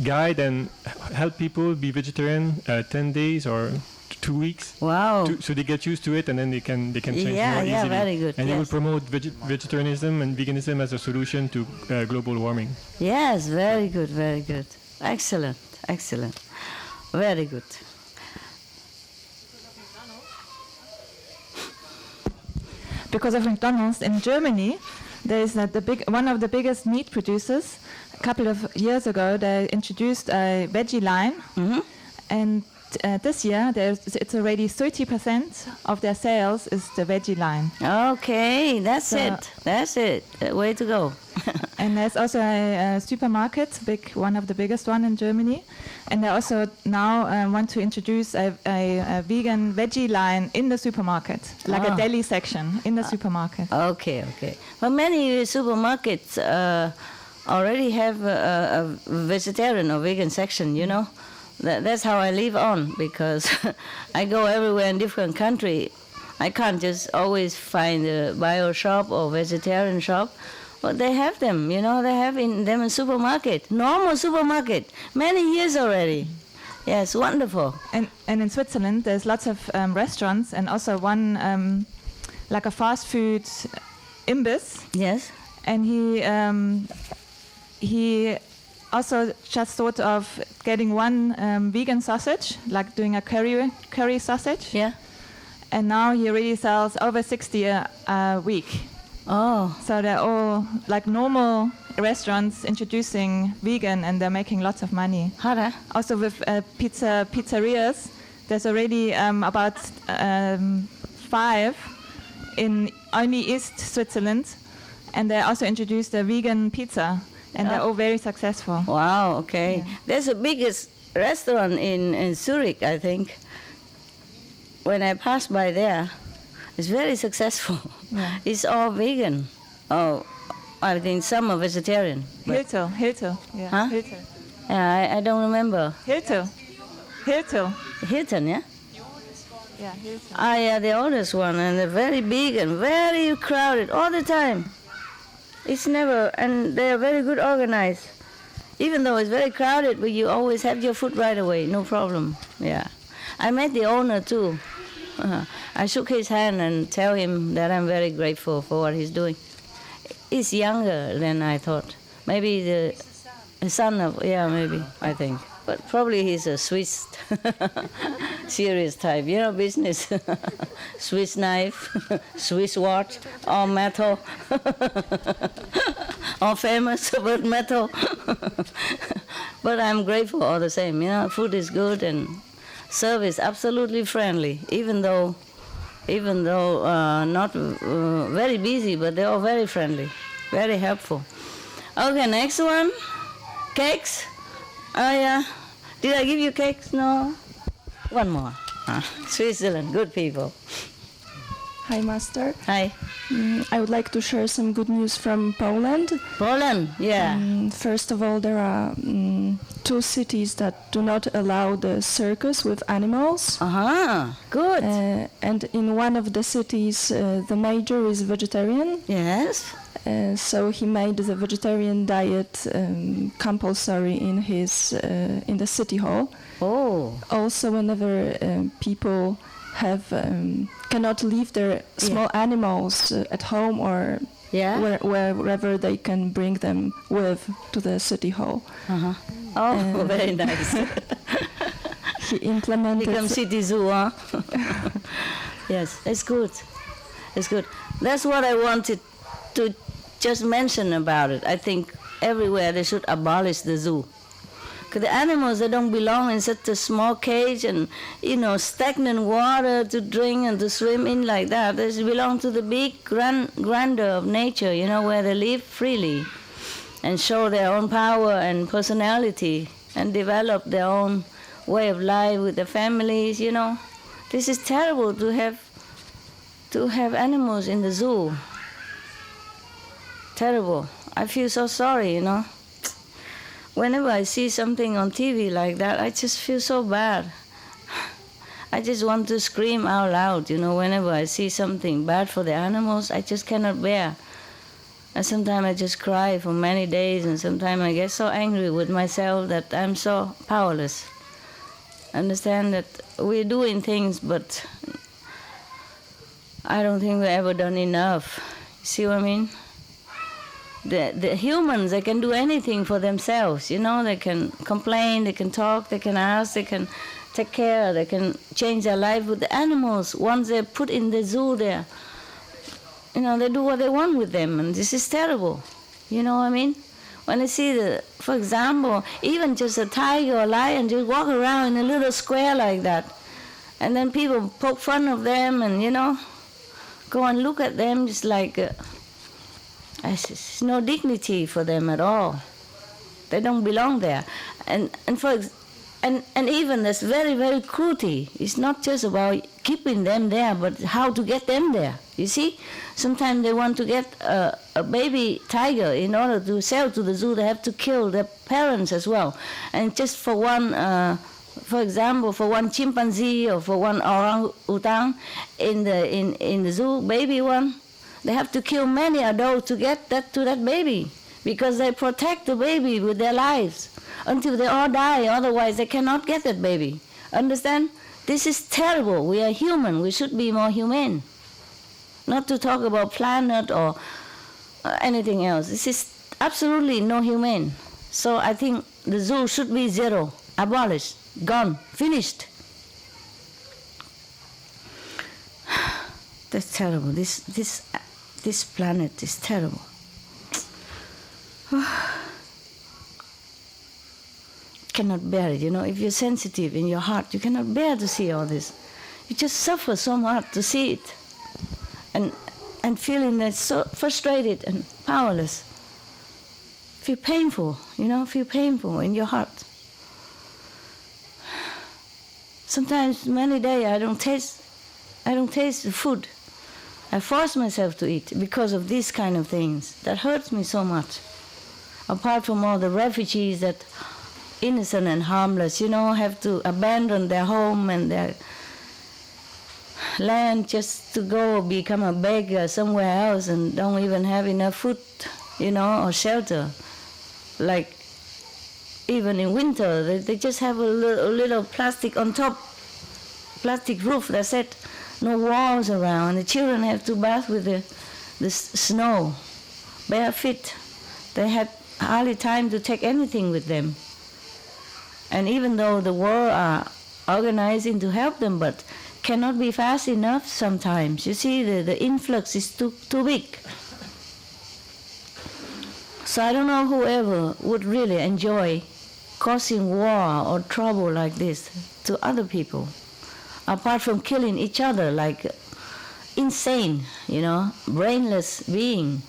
guide and help people be vegetarian 10 days or 2 weeks. Wow. So they get used to it, and then they can change more easily. Yeah, very good. And yes. they will promote vegetarianism and veganism as a solution to global warming. Yes, very good. Excellent. Very good. Because of McDonald's in Germany, there is one of the biggest meat producers. A couple of years ago, they introduced a veggie line, and this year it's already 30% of their sales is the veggie line. Okay, that's it. Way to go. And there's also a supermarket, one of the biggest one in Germany, and they also now want to introduce a vegan veggie line in the supermarket, like a deli section in the supermarket. Okay. Well, many supermarkets already have a vegetarian or vegan section, you know. That's how I live on, because I go everywhere in different country. I can't just always find a bio shop or vegetarian shop. But they have them, you know, they have them in supermarket, normal supermarket, many years already. Yes, wonderful. And in Switzerland, there's lots of restaurants, and also one like a fast food imbiss. Yes. And he also just thought of getting one vegan sausage, like doing a curry sausage. Yeah. And now he really sells over 60 a week. Oh. So they're all like normal restaurants introducing vegan, and they're making lots of money. Harder. Also with pizzerias, there's already about 5 in only East Switzerland, and they also introduced a vegan pizza, and they're all very successful. Wow, okay. Yeah. There's the biggest restaurant in Zurich, I think. When I pass by there, it's very successful. Yeah. It's all vegan. Oh, I think some are vegetarian. Hilto. Yeah. Huh? Hilto. Yeah, I don't remember. Hilton, yeah? Yeah, Hilton. Ah, yeah, the oldest one, and they're very big and very crowded all the time. It's never, and they're very good organized. Even though it's very crowded, but you always have your food right away, no problem. Yeah. I met the owner too. I shook his hand and tell him that I'm very grateful for what he's doing. He's younger than I thought. Maybe the son of, maybe, I think. But probably he's a Swiss, serious type, you know, business. Swiss knife, Swiss watch, all metal. All famous about metal. But I'm grateful all the same, you know, food is good and service absolutely friendly, even though not very busy, but they're all very friendly, very helpful. Okay, next one, cakes. Oh yeah, did I give you cakes? No. One more. Switzerland, good people. Hi, Master. Hi. I would like to share some good news from Poland. Poland, yeah. First of all, there are 2 cities that do not allow the circus with animals. Good. And in one of the cities, the mayor is vegetarian. Yes. So he made the vegetarian diet compulsory in his in the city hall. Oh. Also, whenever people have cannot leave their small animals at home or wherever they can bring them with to the city hall. Uh-huh. Oh, very nice. He implemented. Become city zoo, huh? Yes, it's good. It's good. That's what I wanted to just mention about it. I think everywhere they should abolish the zoo. Because the animals, they don't belong in such a small cage and, stagnant water to drink and to swim in like that. They belong to the big grandeur of nature, where they live freely and show their own power and personality and develop their own way of life with their families, This is terrible to have animals in the zoo. Terrible. I feel so sorry, Whenever I see something on TV like that, I just feel so bad. I just want to scream out loud, whenever I see something bad for the animals, I just cannot bear. And sometimes I just cry for many days, and sometimes I get so angry with myself that I'm so powerless. Understand that we're doing things, but I don't think we've ever done enough. You see what I mean? The humans, they can do anything for themselves, they can complain, they can talk, they can ask, they can take care, they can change their life. With the animals, once they're put in the zoo there, they do what they want with them, and this is terrible. You know what I mean? When I see, for example, even just a tiger or lion just walk around in a little square like that, and then people poke fun of them and, go and look at them just like... There's no dignity for them at all. They don't belong there. And even there's very, very cruelty. It's not just about keeping them there, but how to get them there. You see? Sometimes they want to get a baby tiger. In order to sell to the zoo, they have to kill their parents as well. And just for one, for example, for one chimpanzee or for one orangutan in the zoo, baby one, they have to kill many adults to get to that baby, because they protect the baby with their lives until they all die. Otherwise, they cannot get that baby. Understand? This is terrible. We are human. We should be more humane. Not to talk about planet or anything else. This is absolutely no humane. So I think the zoo should be zero, abolished, gone, finished. That's terrible. This planet is terrible. Cannot bear it, If you're sensitive in your heart, you cannot bear to see all this. You just suffer so much to see it, and feeling that so frustrated and powerless. Feel painful, Feel painful in your heart. Sometimes, many days, I don't taste the food. I force myself to eat because of these kind of things. That hurts me so much. Apart from all the refugees that, innocent and harmless, have to abandon their home and their land just to go become a beggar somewhere else and don't even have enough food, or shelter. Like, even in winter, they just have a little plastic on top, plastic roof, that's it. No walls around, and the children have to bath with the snow, bare feet. They had hardly time to take anything with them. And even though the world are organizing to help them, but cannot be fast enough sometimes. You see, the influx is too big. So I don't know whoever would really enjoy causing war or trouble like this to other people. Apart from killing each other like insane, brainless being.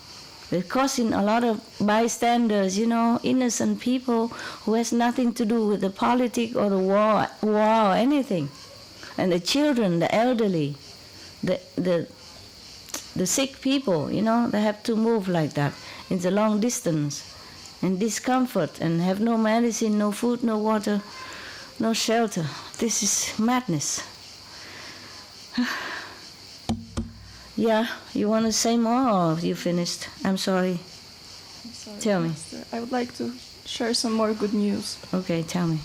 They're causing a lot of bystanders, innocent people who has nothing to do with the politics or the war or anything. And the children, the elderly, the sick people, they have to move like that. It's a long distance and discomfort and have no medicine, no food, no water, no shelter. This is madness. Yeah, you want to say more or you finished? I'm sorry. Sorry, Tell me. Master. I would like to share some more good news. Okay, tell me.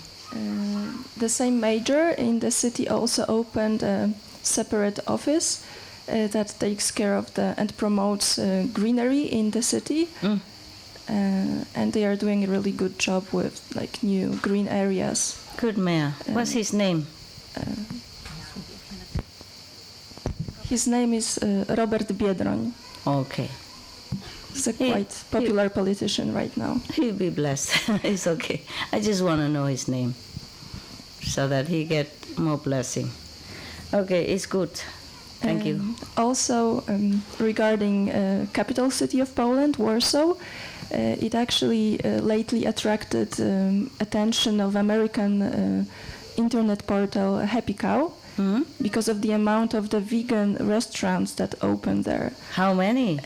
The same major in the city also opened a separate office that takes care of and promotes greenery in the city. And they are doing a really good job with like new green areas. Good mayor. What's his name? His name is Robert Biedroń. Okay. He's a quite popular politician right now. He'll be blessed. It's okay. I just want to know his name so that he get more blessing. Okay, it's good. Thank you. Also, regarding capital city of Poland, Warsaw, it actually lately attracted attention of American internet portal Happy Cow because of the amount of the vegan restaurants that open there. How many?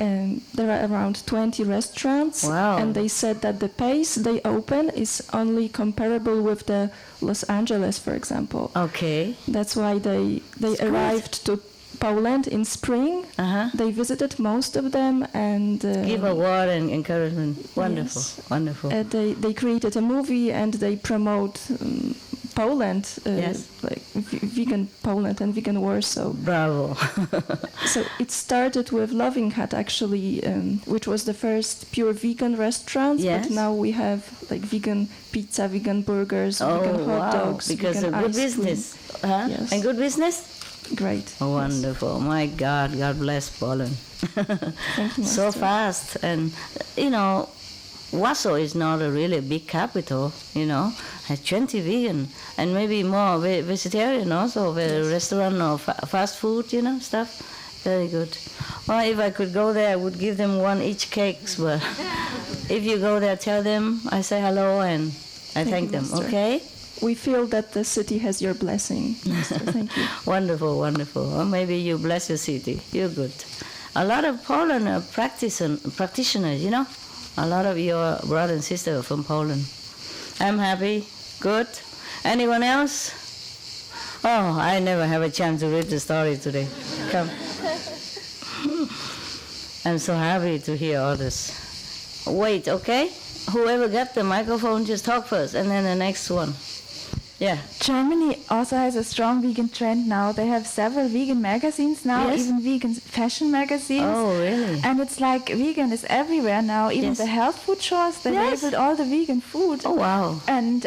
There are around 20 restaurants. Wow. And they said that the pace they open is only comparable with the Los Angeles, for example. Okay. That's why they arrived to Poland in spring. They visited most of them and give award and encouragement. Wonderful, yes. Wonderful. They created a movie and they promote Poland, like vegan Poland and vegan Warsaw. Bravo. So it started with Loving Hut actually, which was the first pure vegan restaurant. Yes. But now we have like vegan pizza, vegan burgers, vegan hot dogs, because vegan of good ice cream. business. Yes. And good business? Great. Oh, wonderful. My God bless Poland. Thank you, So Master. fast. And, you know, Warsaw is not a really big capital, you know. Has 20 vegan and maybe more vegetarian also, the restaurant or fast food, you know, stuff. Very good. Well, if I could go there, I would give them one each cakes. But if you go there, tell them I say hello and I thank them, Master. okay? We feel that the city has your blessing, Master. Thank you. Wonderful, wonderful. Or maybe you bless your city. You're good. A lot of Poland are practitioners, you know. A lot of your brothers and sisters are from Poland. I'm happy. Good. Anyone else? Oh, I never have a chance to read the story today. Come. I'm so happy to hear all this. Wait, okay? Whoever got the microphone, just talk first, and then the next one. Yeah. Germany also has a strong vegan trend now. They have several vegan magazines now, Yes. even vegan fashion magazines. Oh, really? And it's like vegan is everywhere now. Even Yes. the health food stores, they Yes. labeled all the vegan food. Oh, wow. And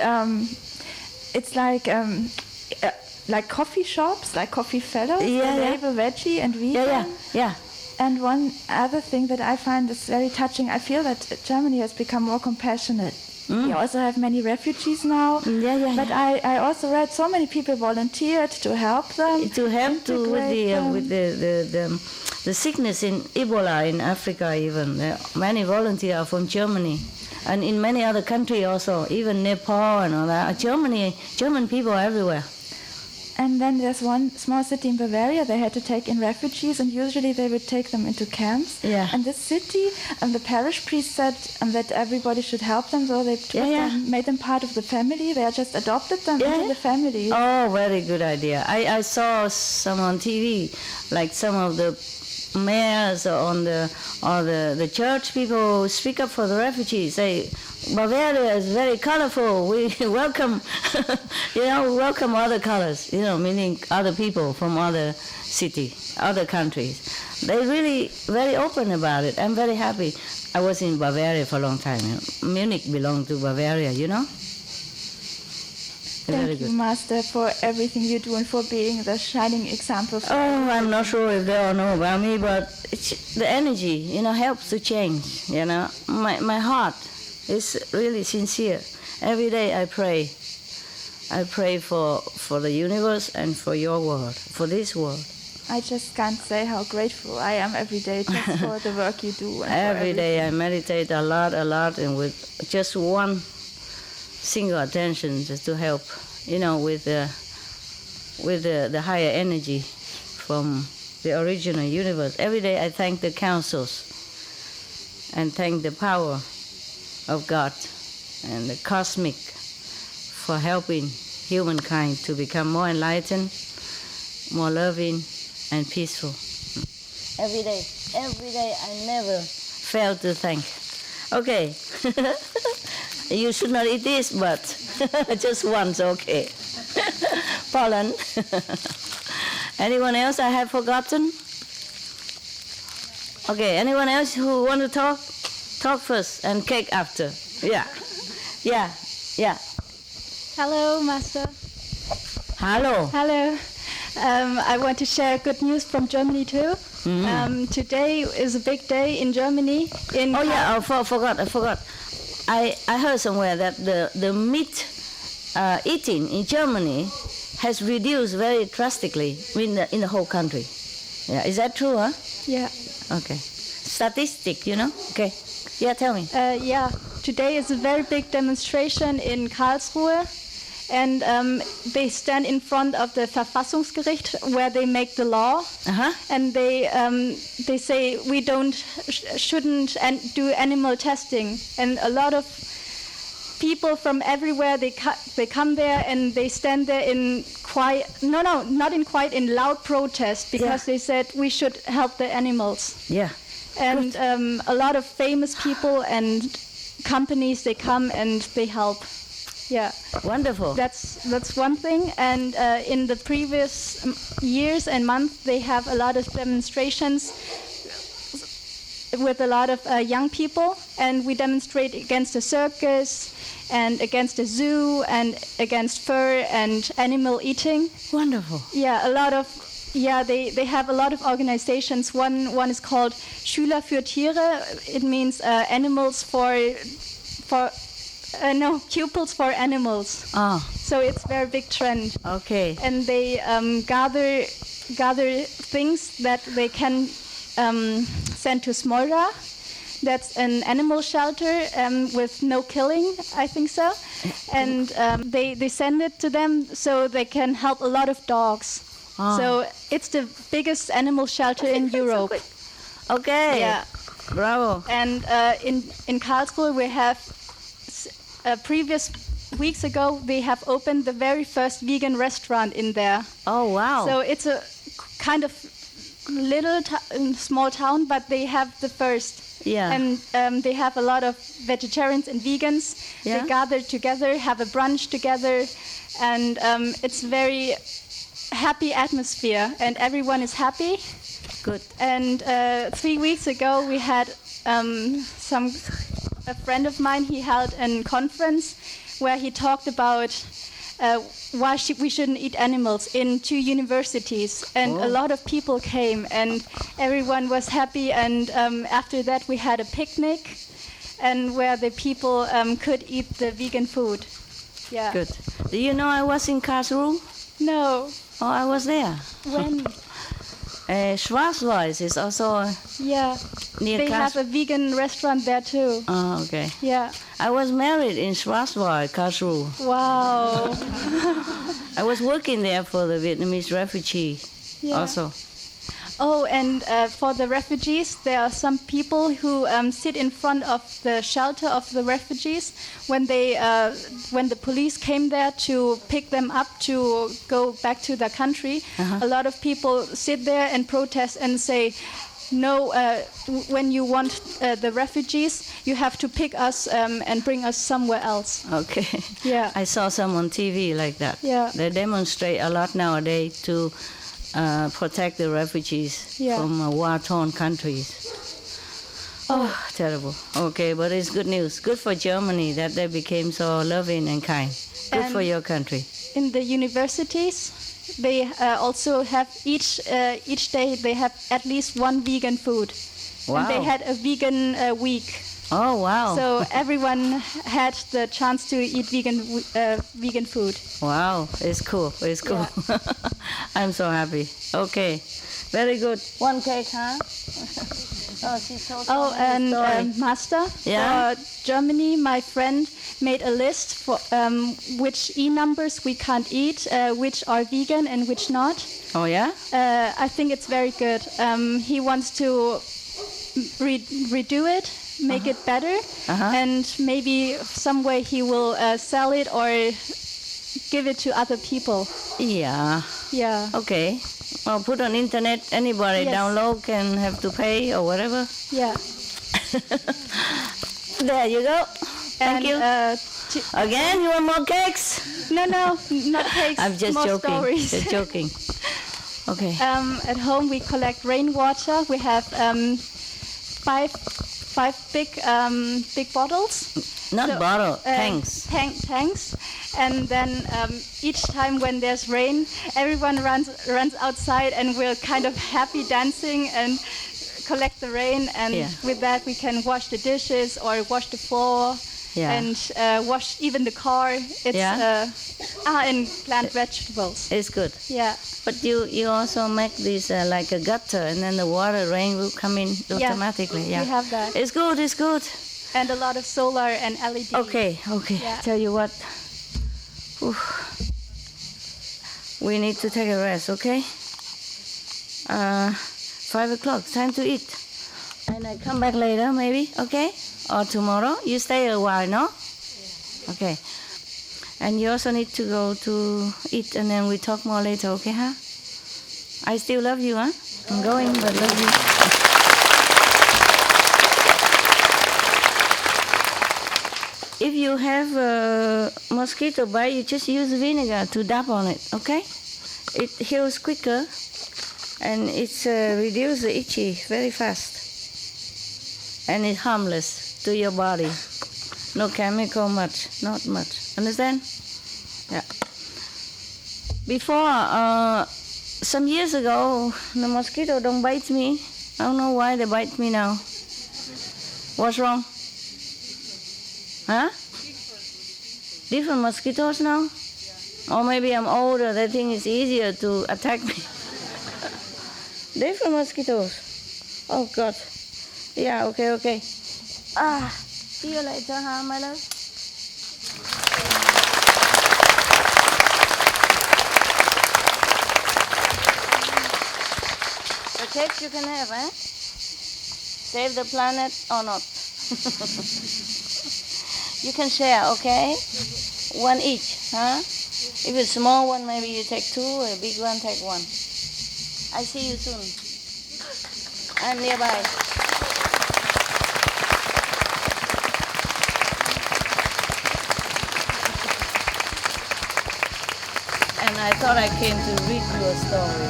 it's like coffee shops, like coffee fellows, Yeah, they yeah. label veggie and vegan. Yeah. And one other thing that I find is very touching, I feel that Germany has become more compassionate. We also have many refugees now. But I also read so many people volunteered to help them. To help with the sickness in Ebola in Africa even. Many volunteers are from Germany. And in many other countries also, even Nepal and all that. German people are everywhere. And then there's one small city in Bavaria, they had to take in refugees, and usually they would take them into camps. Yeah. And this city, and the parish priest said that everybody should help them, so they made them part of the family. They just adopted them into the family. Oh, very good idea. I saw some on TV, like some of the mayors or the church people speak up for the refugees. Say, Bavaria is very colorful. We welcome, welcome other colors. Meaning other people from other city, other countries. They're really very open about it. I'm very happy. I was in Bavaria for a long time. Munich belonged to Bavaria, Thank you, Master, for everything you do and for being the shining example. Oh, I'm not sure if they all know about me, but the energy, helps to change. My heart is really sincere. Every day I pray. I pray for the universe and for your world, for this world. I just can't say how grateful I am every day just for the work you do. And Every day I meditate a lot, and with just one single attention, just to help, with the higher energy from the original universe. Every day I thank the councils and thank the power of God and the cosmic for helping humankind to become more enlightened, more loving, and peaceful. Every day. Every day I never fail to thank. Okay. You should not eat this, but just once, okay. Pollen. Anyone else I have forgotten? Okay, anyone else who want to talk? Talk first and cake after. Yeah. Yeah. Yeah. Hello, Master. Hello. Hello. I want to share good news from Germany too. Today is a big day in Germany. I forgot. I heard somewhere that the meat eating in Germany has reduced very drastically in the whole country. Yeah, is that true? Huh? Yeah. Okay. Statistic, you know? Okay. Yeah, tell me. Yeah. Today is a very big demonstration in Karlsruhe. And they stand in front of the Verfassungsgericht where they make the law, and they say we shouldn't do animal testing. And a lot of people from everywhere they come there and they stand there in loud protest because they said we should help the animals. Yeah. And a lot of famous people and companies they come and they help. Yeah, wonderful. That's one thing. And in the previous years and months, they have a lot of demonstrations with a lot of young people, and we demonstrate against the circus and against the zoo and against fur and animal eating. Wonderful. Yeah, a lot of. Yeah, they have a lot of organizations. One is called Schüler für Tiere. It means animals pupils for animals. So it's a very big trend. Okay. And they gather things that they can send to Smolra. That's an animal shelter with no killing, I think so. And they send it to them so they can help a lot of dogs. So it's the biggest animal shelter in Europe. Okay. Yeah. Bravo. And in Karlsruhe we have previous weeks ago they have opened the very first vegan restaurant in there. Oh wow. So it's a kind of little small town, but they have the first. Yeah. And they have a lot of vegetarians and vegans. Yeah. They gather together, have a brunch together, and it's very happy atmosphere and everyone is happy. Good. And 3 weeks ago we had a friend of mine, he held a conference where he talked about why we shouldn't eat animals in 2 universities. And a lot of people came and everyone was happy. And after that we had a picnic and where the people could eat the vegan food. Yeah. Good. Do you know I was in Karlsruhe? No. Oh, I was there. When? Schwarzwald is also near they have a vegan restaurant there too. Oh, okay. Yeah. I was married in Schwarzwald, Karlsruhe. Wow. I was working there for the Vietnamese refugee also. Oh, and for the refugees, there are some people who sit in front of the shelter of the refugees when the police came there to pick them up to go back to their country. A lot of people sit there and protest and say, no, when you want the refugees, you have to pick us and bring us somewhere else. Okay. Yeah. I saw some on TV like that. Yeah. They demonstrate a lot nowadays to protect the refugees from war-torn countries. Oh, terrible. Okay, but it's good news. Good for Germany that they became so loving and kind. Good for your country. In the universities, they also have each day they have at least one vegan food. Wow. And they had a vegan week. Oh wow! So everyone had the chance to eat vegan food. Wow, it's cool. It's cool. Yeah. I'm so happy. Okay, very good. One cake, huh? And Master, for Germany, my friend made a list for which E-numbers we can't eat, which are vegan and which not. Oh yeah? I think it's very good. He wants to redo it, make it better, and maybe some way he will sell it or give it to other people. Yeah. Yeah. Okay. Well, put on internet. Anybody Yes. download can have to pay or whatever. Yeah. There you go. Thank And, you. Again, you want more cakes? No, not cakes. I'm just more joking. Stories. Just joking. Okay. At home, we collect rainwater. We have five big bottles. Not bottle, tanks. Tanks. And then each time when there's rain, everyone runs outside and we're kind of happy dancing and collect the rain. And with that, we can wash the dishes or wash the floor. Yeah. And wash even the car. It's and plant vegetables. It's good. Yeah. But you also make this like a gutter, and then the water rain will come in automatically. Yeah. We have that. It's good. It's good. And a lot of solar and LED. Okay. Yeah. Tell you what. We need to take a rest. Okay. 5 o'clock. Time to eat. And I come back later, maybe. Okay. Or tomorrow. You stay a while, no? Okay. And you also need to go to eat, and then we talk more later, okay, huh? I still love you, huh? I'm going, but love you. If you have a mosquito bite, you just use vinegar to dab on it, okay? It heals quicker, and it's reduces the itchy very fast. And it's harmless to your body. No chemical much, not much. Understand? Yeah. Before, some years ago, the mosquito don't bite me. I don't know why they bite me now. What's wrong? Huh? Different mosquitoes now? Or maybe I'm older, they think it's easier to attack me. Different mosquitoes. Oh God. Yeah, okay. See you later, huh, my love? The cakes you can have, eh? Save the planet or not. You can share, okay? One each, huh? If it's a small one, maybe you take two, a big one, take one. I see you soon. I'm nearby. And I thought I came to read you a story.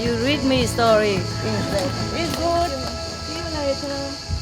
You read me a story instead. It's good. See you later.